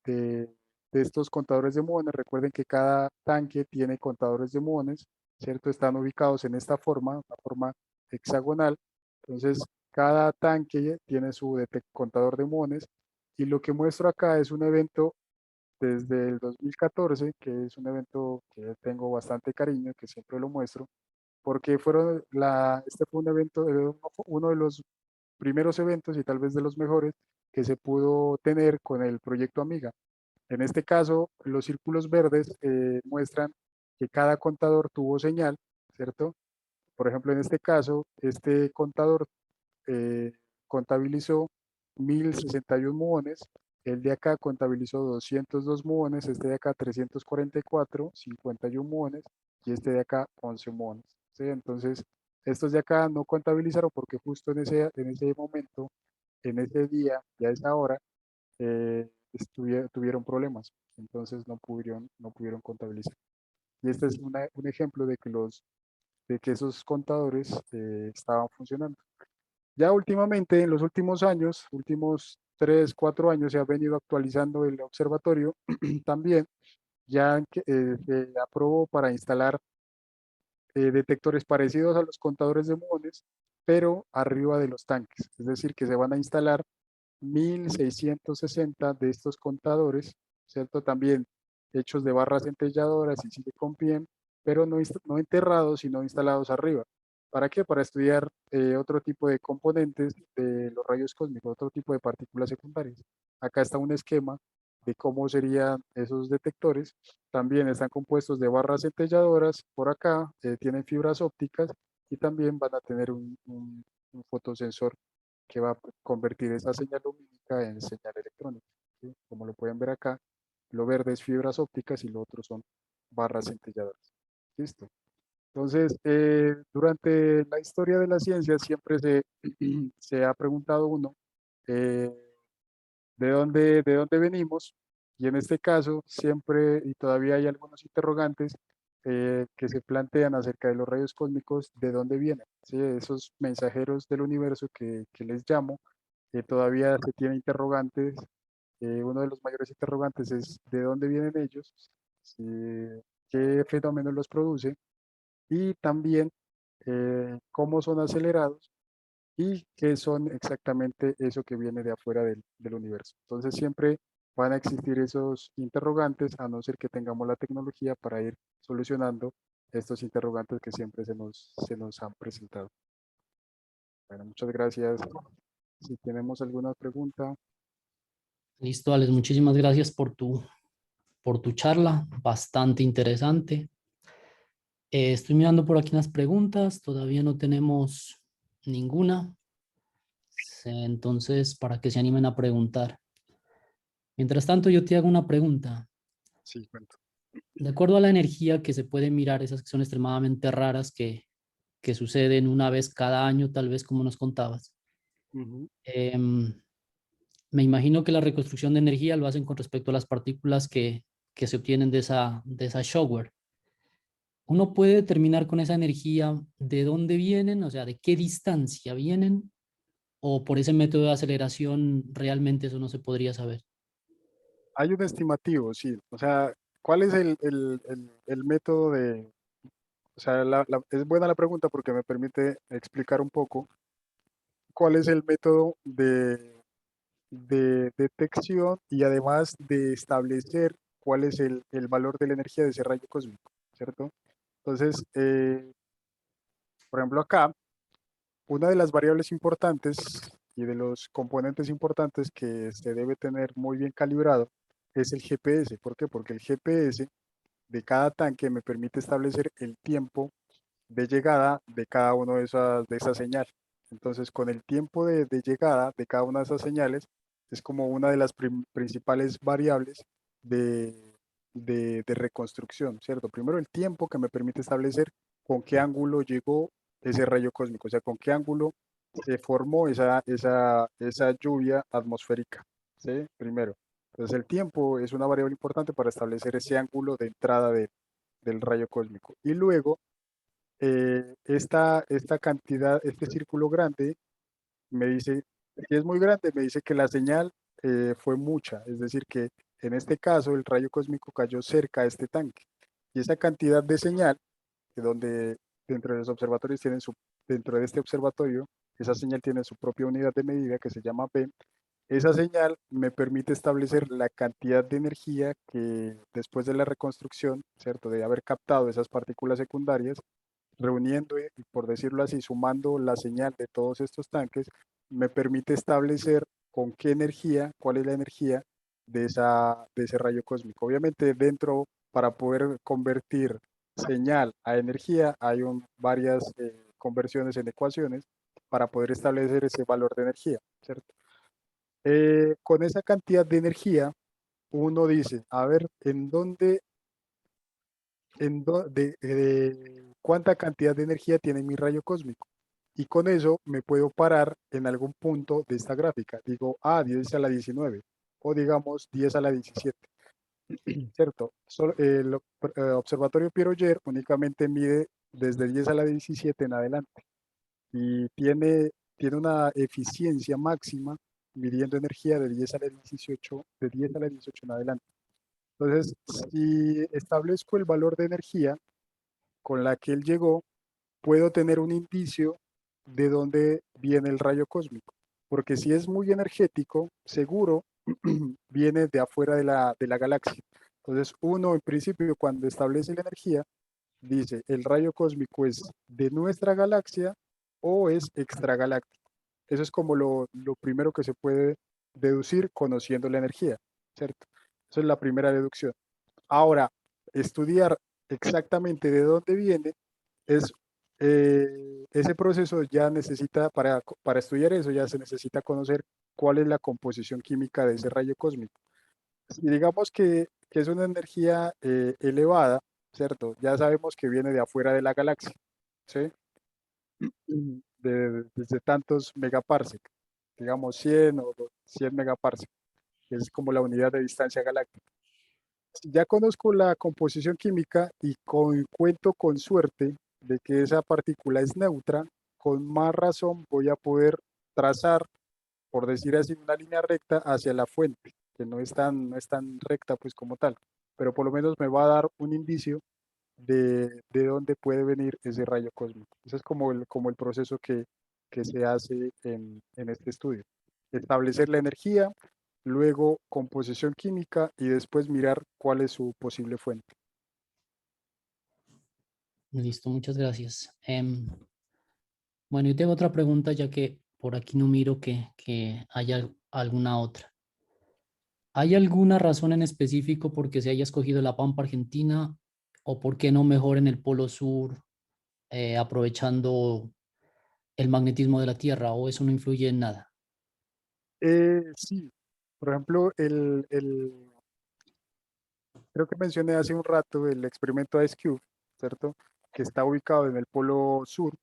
de, de estos contadores de muones. Recuerden que cada tanque tiene contadores de muones, ¿cierto? Están ubicados en esta forma, una forma hexagonal. Entonces, cada tanque tiene su contador de muones. Y lo que muestro acá es un evento desde el 2014, que es un evento que tengo bastante cariño, que siempre lo muestro, porque este fue un evento, uno de los primeros eventos y tal vez de los mejores que se pudo tener con el proyecto Amiga. En este caso, los círculos verdes muestran que cada contador tuvo señal, ¿cierto? Por ejemplo, en este caso, este contador eh, contabilizó 1061 muones, el de acá contabilizó 202 muones, este de acá 344, 51 muones y este de acá 11 muones, ¿sí? Entonces, estos de acá no contabilizaron porque justo en ese momento, en ese día y a esa hora, tuvieron problemas, entonces no pudieron contabilizar. Y este es un ejemplo de que esos contadores estaban funcionando. Ya últimamente, en los últimos años, últimos 3, 4 años, se ha venido actualizando el observatorio también. Ya se aprobó para instalar detectores parecidos a los contadores de muones, pero arriba de los tanques. Es decir, que se van a instalar 1660 de estos contadores, ¿cierto? También hechos de barras centelladoras y silicon PM, pero no enterrados, sino instalados arriba. ¿Para qué? Para estudiar otro tipo de componentes de los rayos cósmicos, otro tipo de partículas secundarias. Acá está un esquema de cómo serían esos detectores. También están compuestos de barras centelladoras por acá, tienen fibras ópticas y también van a tener un fotosensor que va a convertir esa señal lumínica en señal electrónica, ¿sí? Como lo pueden ver acá, lo verde es fibras ópticas y lo otro son barras centelladoras. Listo. Entonces, durante la historia de la ciencia siempre se ha preguntado uno eh, de dónde venimos, y en este caso siempre y todavía hay algunos interrogantes que se plantean acerca de los rayos cósmicos, de dónde vienen, ¿sí? Esos mensajeros del universo que les llamo, todavía se tiene interrogantes. Uno de los mayores interrogantes es de dónde vienen ellos, ¿sí? Qué fenómenos los produce y también cómo son acelerados y qué son exactamente eso que viene de afuera del universo. Entonces siempre van a existir esos interrogantes a no ser que tengamos la tecnología para ir solucionando estos interrogantes que siempre se nos han presentado. Bueno, muchas gracias. Si tenemos alguna pregunta.
Listo, Alex, muchísimas gracias por tu charla, bastante interesante. Estoy mirando por aquí unas preguntas, todavía no tenemos ninguna, entonces para que se animen a preguntar. Mientras tanto, yo te hago una pregunta.
Sí, cuento.
De acuerdo a la energía que se puede mirar, esas que son extremadamente raras, que suceden una vez cada año, tal vez como nos contabas,
Ujú.
em, me imagino que la reconstrucción de energía lo hacen con respecto a las partículas que se obtienen de esa shower. ¿Uno puede determinar con esa energía de dónde vienen, o sea, de qué distancia vienen? ¿O por ese método de aceleración realmente eso no se podría saber?
Hay un estimativo, sí. O sea, ¿cuál es el método de... O sea, es buena la pregunta porque me permite explicar un poco cuál es el método de detección y además de establecer cuál es el valor de la energía de ese rayo cósmico, ¿cierto? Entonces, por ejemplo, acá, una de las variables importantes y de los componentes importantes que se debe tener muy bien calibrado es el GPS. ¿Por qué? Porque el GPS de cada tanque me permite establecer el tiempo de llegada de cada una de esas señales. Entonces, con el tiempo de llegada de cada una de esas señales, es como una de las principales variables de, de reconstrucción, ¿cierto? Primero, el tiempo que me permite establecer con qué ángulo llegó ese rayo cósmico, o sea, con qué ángulo se formó esa lluvia atmosférica, ¿sí? Primero. Entonces el tiempo es una variable importante para establecer ese ángulo de entrada del rayo cósmico. Y luego, esta cantidad, este círculo grande, me dice, si es muy grande, me dice que la señal fue mucha, es decir, que en este caso el rayo cósmico cayó cerca a este tanque. Y esa cantidad de señal, donde dentro de los observatorios dentro de este observatorio, esa señal tiene su propia unidad de medida que se llama P. Esa señal me permite establecer la cantidad de energía que después de la reconstrucción, ¿cierto? De haber captado esas partículas secundarias, reuniendo y por decirlo así, sumando la señal de todos estos tanques, me permite establecer con qué energía, cuál es la energía de ese rayo cósmico. Obviamente dentro, para poder convertir señal a energía, hay varias conversiones en ecuaciones para poder establecer ese valor de energía, ¿cierto? Con esa cantidad de energía, uno dice, a ver, cuánta cantidad de energía tiene mi rayo cósmico. Y con eso me puedo parar en algún punto de esta gráfica. Digo, 10 a la 19 o digamos 10 a la 17, ¿cierto? El observatorio Pieroyer únicamente mide desde 10 a la 17 en adelante y tiene una eficiencia máxima midiendo energía de 10 a la 18, de 10 a la 18 en adelante. Entonces, si establezco el valor de energía con la que él llegó, puedo tener un indicio de dónde viene el rayo cósmico. Porque si es muy energético, seguro viene de afuera de la galaxia. Entonces, uno en principio, cuando establece la energía, dice, el rayo cósmico es de nuestra galaxia o es extragaláctico. Eso es como lo primero que se puede deducir conociendo la energía, ¿cierto? Esa es la primera deducción. Ahora, estudiar exactamente de dónde viene es ese proceso ya necesita, para estudiar eso ya se necesita conocer cuál es la composición química de ese rayo cósmico. Si digamos que es una energía elevada, ¿cierto? Ya sabemos que viene de afuera de la galaxia, ¿sí? Desde tantos megaparsec, digamos 100 o 100 megaparsec, que es como la unidad de distancia galáctica. Si ya conozco la composición química y cuento con suerte de que esa partícula es neutra, con más razón voy a poder trazar, por decir así, una línea recta hacia la fuente, que no es tan recta pues como tal, pero por lo menos me va a dar un indicio de dónde puede venir ese rayo cósmico. Ese es como el proceso que se hace en este estudio. Establecer la energía, luego composición química y después mirar cuál es su posible fuente.
Listo, muchas gracias. Bueno, yo tengo otra pregunta ya que por aquí no miro que haya alguna otra. ¿Hay alguna razón en específico por qué se haya escogido la Pampa Argentina o por qué no mejor en el Polo Sur, aprovechando el magnetismo de la Tierra, o eso no influye en nada?
Sí, por ejemplo, creo que mencioné hace un rato el experimento IceCube, ¿cierto? Que está ubicado en el Polo Sur.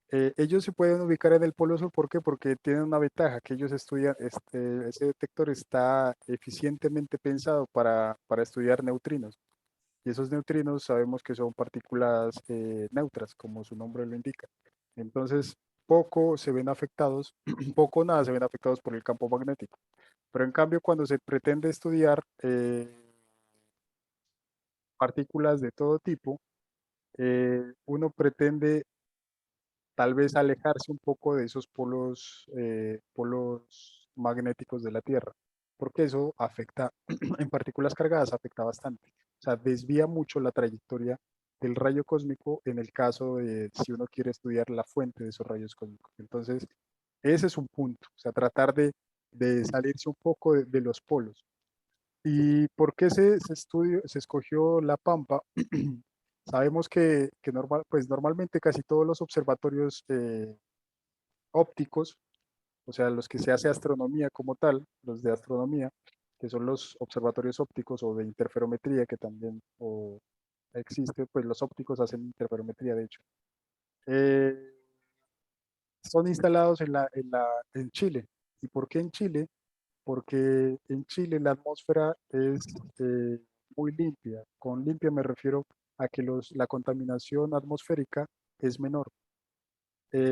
Ellos se pueden ubicar en el Polo Sur, ¿por qué? Porque tienen una ventaja, que ellos estudian, ese detector está eficientemente pensado para estudiar neutrinos. Y esos neutrinos sabemos que son partículas neutras, como su nombre lo indica. Entonces, poco se ven afectados, poco o nada se ven afectados por el campo magnético. Pero en cambio, cuando se pretende estudiar partículas de todo tipo, uno pretende tal vez alejarse un poco de esos polos magnéticos de la Tierra, porque eso afecta, en partículas cargadas afecta bastante. O sea, desvía mucho la trayectoria del rayo cósmico en el caso de si uno quiere estudiar la fuente de esos rayos cósmicos. Entonces, ese es un punto, o sea, tratar de salirse un poco de los polos. ¿Y por qué se escogió La Pampa? Sabemos que pues normalmente casi todos los observatorios ópticos, o sea, los que se hace astronomía como tal, los de astronomía, que son los observatorios ópticos o de interferometría, que también existe, pues los ópticos hacen interferometría, de hecho. Eh, Son instalados en Chile. ¿Y por qué en Chile? Porque en Chile la atmósfera es eh, muy limpia. Con limpia me refiero a que la contaminación atmosférica es menor.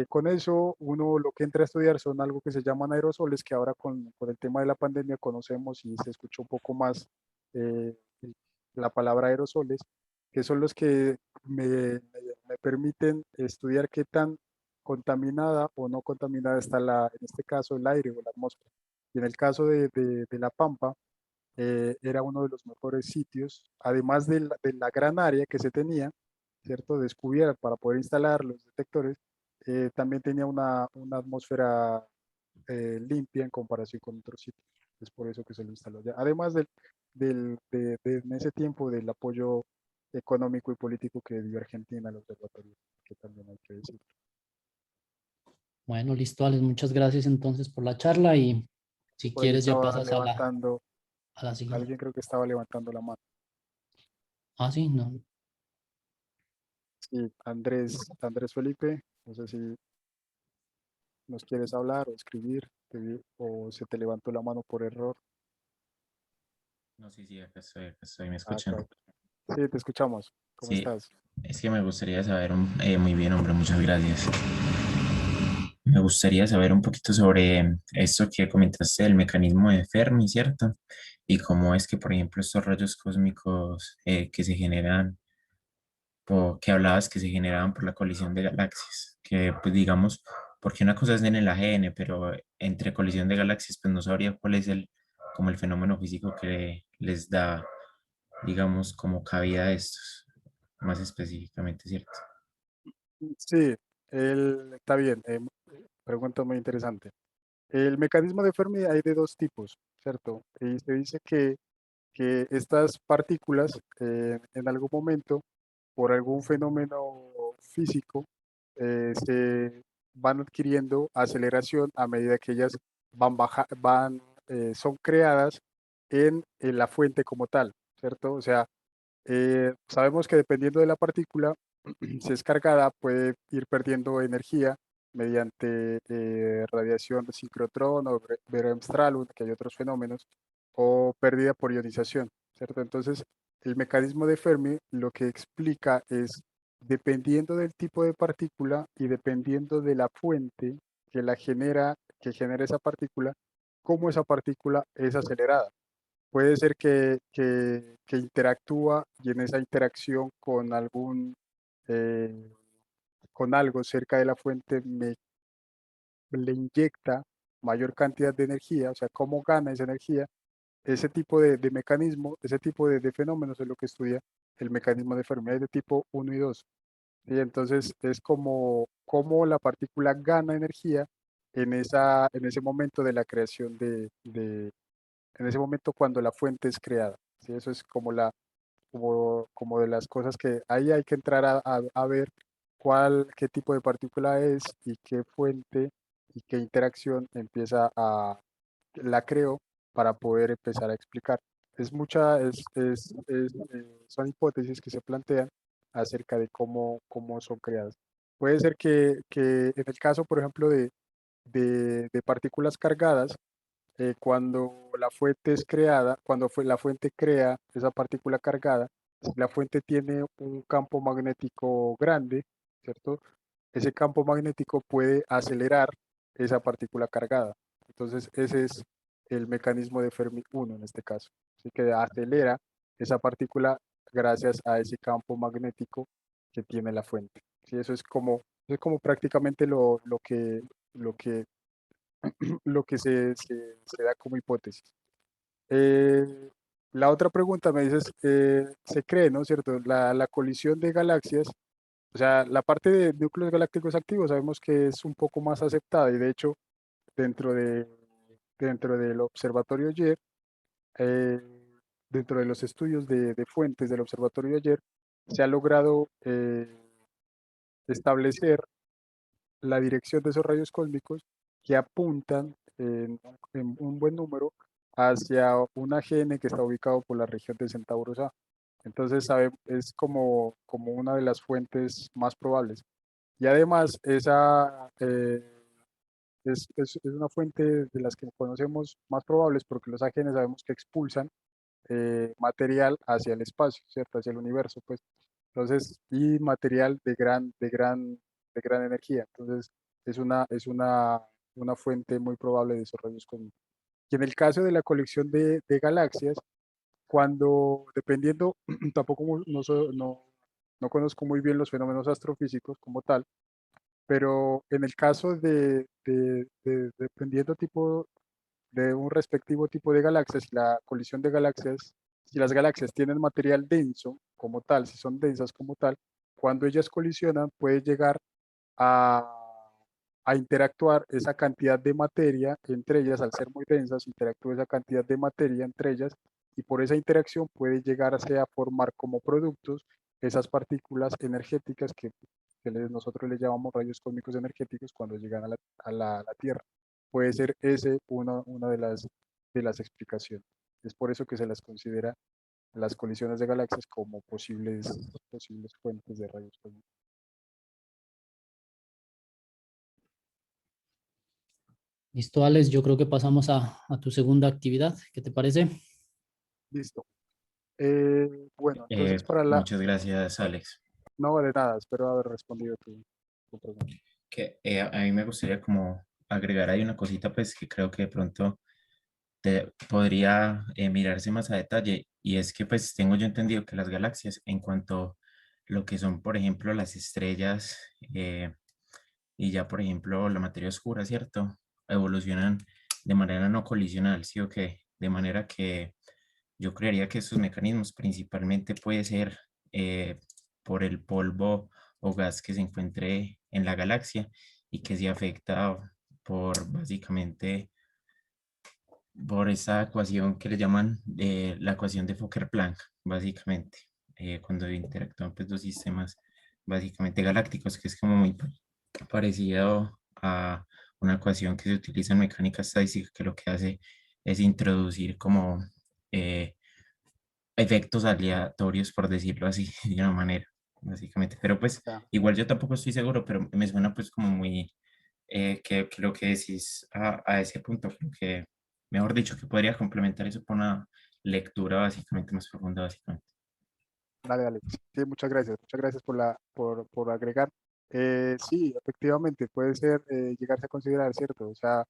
Con eso, uno lo que entra a estudiar son algo que se llaman aerosoles, que ahora con el tema de la pandemia conocemos y se escuchó un poco más eh, la palabra aerosoles, que son los que me permiten estudiar qué tan contaminada o no contaminada está en este caso el aire o la atmósfera. Y en el caso de La Pampa, era uno de los mejores sitios, además de la gran área que se tenía, ¿cierto? Descubierta para poder instalar los detectores, también tenía una atmósfera limpia en comparación con otros sitios. Es por eso que se lo instaló allá. Además en ese tiempo del apoyo económico y político que dio Argentina al observatorio, que también hay que decir.
Bueno, listo, Alex, muchas gracias entonces por la charla y si
Por ahí
quieres ya
estaba
pasas a
levantando,
a la siguiente.
alguien creo que estaba levantando la mano.
Ah, sí, no.
Sí, Andrés Felipe, no sé si nos quieres hablar o escribir, o se te levantó la mano por error.
No, sí, sí, acá estoy, ¿me escuchan?
Acá. Sí, te escuchamos. ¿Cómo
Sí,
estás?
es que me gustaría saber, muy bien, hombre, muchas gracias. Me gustaría saber un poquito sobre esto que comentaste del mecanismo de Fermi, ¿cierto? Y cómo es que, por ejemplo, estos rayos cósmicos que se generan, que hablabas que se generaban por la colisión de galaxias, que pues digamos, porque una cosa es en el AGN, pero entre colisión de galaxias, pues no sabría cuál es como el fenómeno físico que les da, digamos, como cabida a estos, más específicamente, ¿cierto?
Sí, está bien. Pregunta muy interesante. El mecanismo de Fermi hay de dos tipos, ¿cierto? Y se dice que estas partículas en algún momento, por algún fenómeno físico, se van adquiriendo aceleración a medida que ellas son creadas en la fuente como tal, ¿cierto? O sea, sabemos que dependiendo de la partícula, si es cargada, puede ir perdiendo energía mediante radiación de sincrotrón o Bremsstrahlung, que hay otros fenómenos, o pérdida por ionización, ¿cierto? Entonces, el mecanismo de Fermi lo que explica es, dependiendo del tipo de partícula y dependiendo de la fuente que genera esa partícula, cómo esa partícula es acelerada. Puede ser que interactúa y en esa interacción eh, con algo cerca de la fuente le inyecta mayor cantidad de energía, o sea, cómo gana esa energía. Ese tipo de mecanismo, ese tipo de fenómenos es lo que estudia el mecanismo de Fermi, es de tipo 1 y 2. ¿Sí? Entonces es como cómo la partícula gana energía en ese momento de la creación en ese momento cuando la fuente es creada. ¿Sí? Eso es como de las cosas que ahí hay que entrar a ver qué tipo de partícula es y qué fuente y qué interacción la creo para poder empezar a explicar. Son hipótesis que se plantean acerca de cómo son creadas. Puede ser que en el caso, por ejemplo, de partículas cargadas, cuando la fuente es creada, la fuente crea esa partícula cargada, si la fuente tiene un campo magnético grande, ¿cierto? Ese campo magnético puede acelerar esa partícula cargada. Entonces, ese es el mecanismo de Fermi 1 en este caso. Así que acelera esa partícula gracias a ese campo magnético que tiene la fuente. ¿Sí? Eso es como prácticamente lo que lo que se da como hipótesis. Eh, la otra pregunta me dices, se cree, ¿no es cierto? La colisión de galaxias, o sea, la parte de núcleos galácticos activos sabemos que es un poco más aceptada y de hecho dentro, de, dentro del observatorio ayer, eh, dentro de los estudios de fuentes del observatorio ayer, se ha logrado establecer la dirección de esos rayos cósmicos que apuntan en un buen número hacia un AGN que está ubicado por la región de Centauros A. Entonces, es como una de las fuentes más probables. Y además, esa es una fuente de las que conocemos más probables porque los AGN sabemos que expulsan material hacia el espacio, ¿cierto? Hacia el universo, pues. Entonces, y material de gran energía. Entonces, una fuente muy probable de esos rayos cósmicos. Y en el caso de la colección de galaxias, cuando, dependiendo, tampoco no conozco muy bien los fenómenos astrofísicos como tal, pero en el caso dependiendo tipo de un respectivo tipo de galaxias, si la colisión de galaxias, si las galaxias tienen material denso como tal, si son densas como tal, cuando ellas colisionan puede llegar a, a interactuar esa cantidad de materia entre ellas, al ser muy densas, interactúa esa cantidad de materia entre ellas y por esa interacción puede llegar a formar como productos esas partículas energéticas nosotros les llamamos rayos cósmicos energéticos cuando llegan a la Tierra. Puede ser ese una de las explicaciones. Es por eso que se las considera las colisiones de galaxias como posibles fuentes de rayos cósmicos.
Listo, Alex, yo creo que pasamos a tu segunda actividad. ¿Qué te parece?
Listo. Bueno, entonces
Muchas gracias, Alex.
no vale nada, espero haber respondido tu pregunta.
Que a mí me gustaría como agregar ahí una cosita, pues que creo que de pronto podría mirarse más a detalle, y es que pues tengo yo entendido que las galaxias, en cuanto lo que son, por ejemplo, las estrellas y ya, por ejemplo, la materia oscura, ¿cierto? Evolucionan de manera no colisional, ¿sí o qué? De manera que yo creería que estos mecanismos principalmente puede ser por el polvo o gas que se encuentre en la galaxia y que se afecta por básicamente por esa ecuación que le llaman la ecuación de Fokker-Planck, básicamente, cuando interactúan pues, dos sistemas básicamente galácticos, que es como muy parecido a una ecuación que se utiliza en mecánica estadística, que lo que hace es introducir como efectos aleatorios, por decirlo así, de una manera, básicamente. Pero pues
Ya.
igual yo tampoco estoy seguro, pero me suena pues como muy, que lo que decís a ese punto, creo que, mejor dicho, que podría complementar eso por una lectura básicamente más profunda, básicamente.
Dale, dale. Sí, muchas gracias por agregar. Sí, efectivamente, puede ser, llegarse a considerar, ¿cierto? O sea,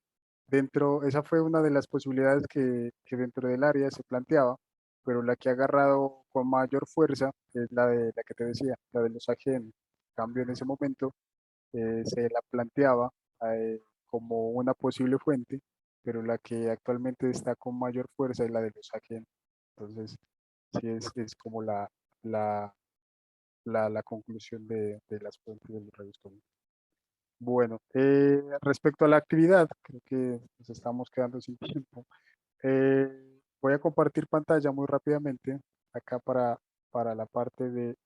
esa fue una de las posibilidades que dentro del área se planteaba, pero la que ha agarrado con mayor fuerza es la de la que te decía, la de los AGN. En cambio, en ese momento se la planteaba como una posible fuente, pero la que actualmente está con mayor fuerza es la de los AGN. Entonces, sí es como la, la conclusión de las fuentes de los rayos cósmicos. Bueno, respecto a la actividad, creo que nos estamos quedando sin tiempo. Voy a compartir pantalla muy rápidamente acá para la parte de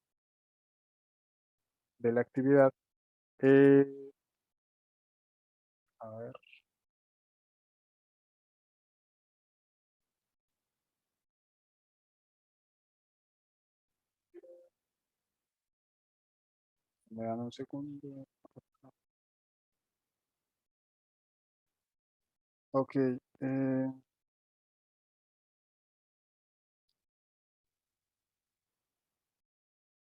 la actividad. Eh, a ver, me dan un segundo. Ok,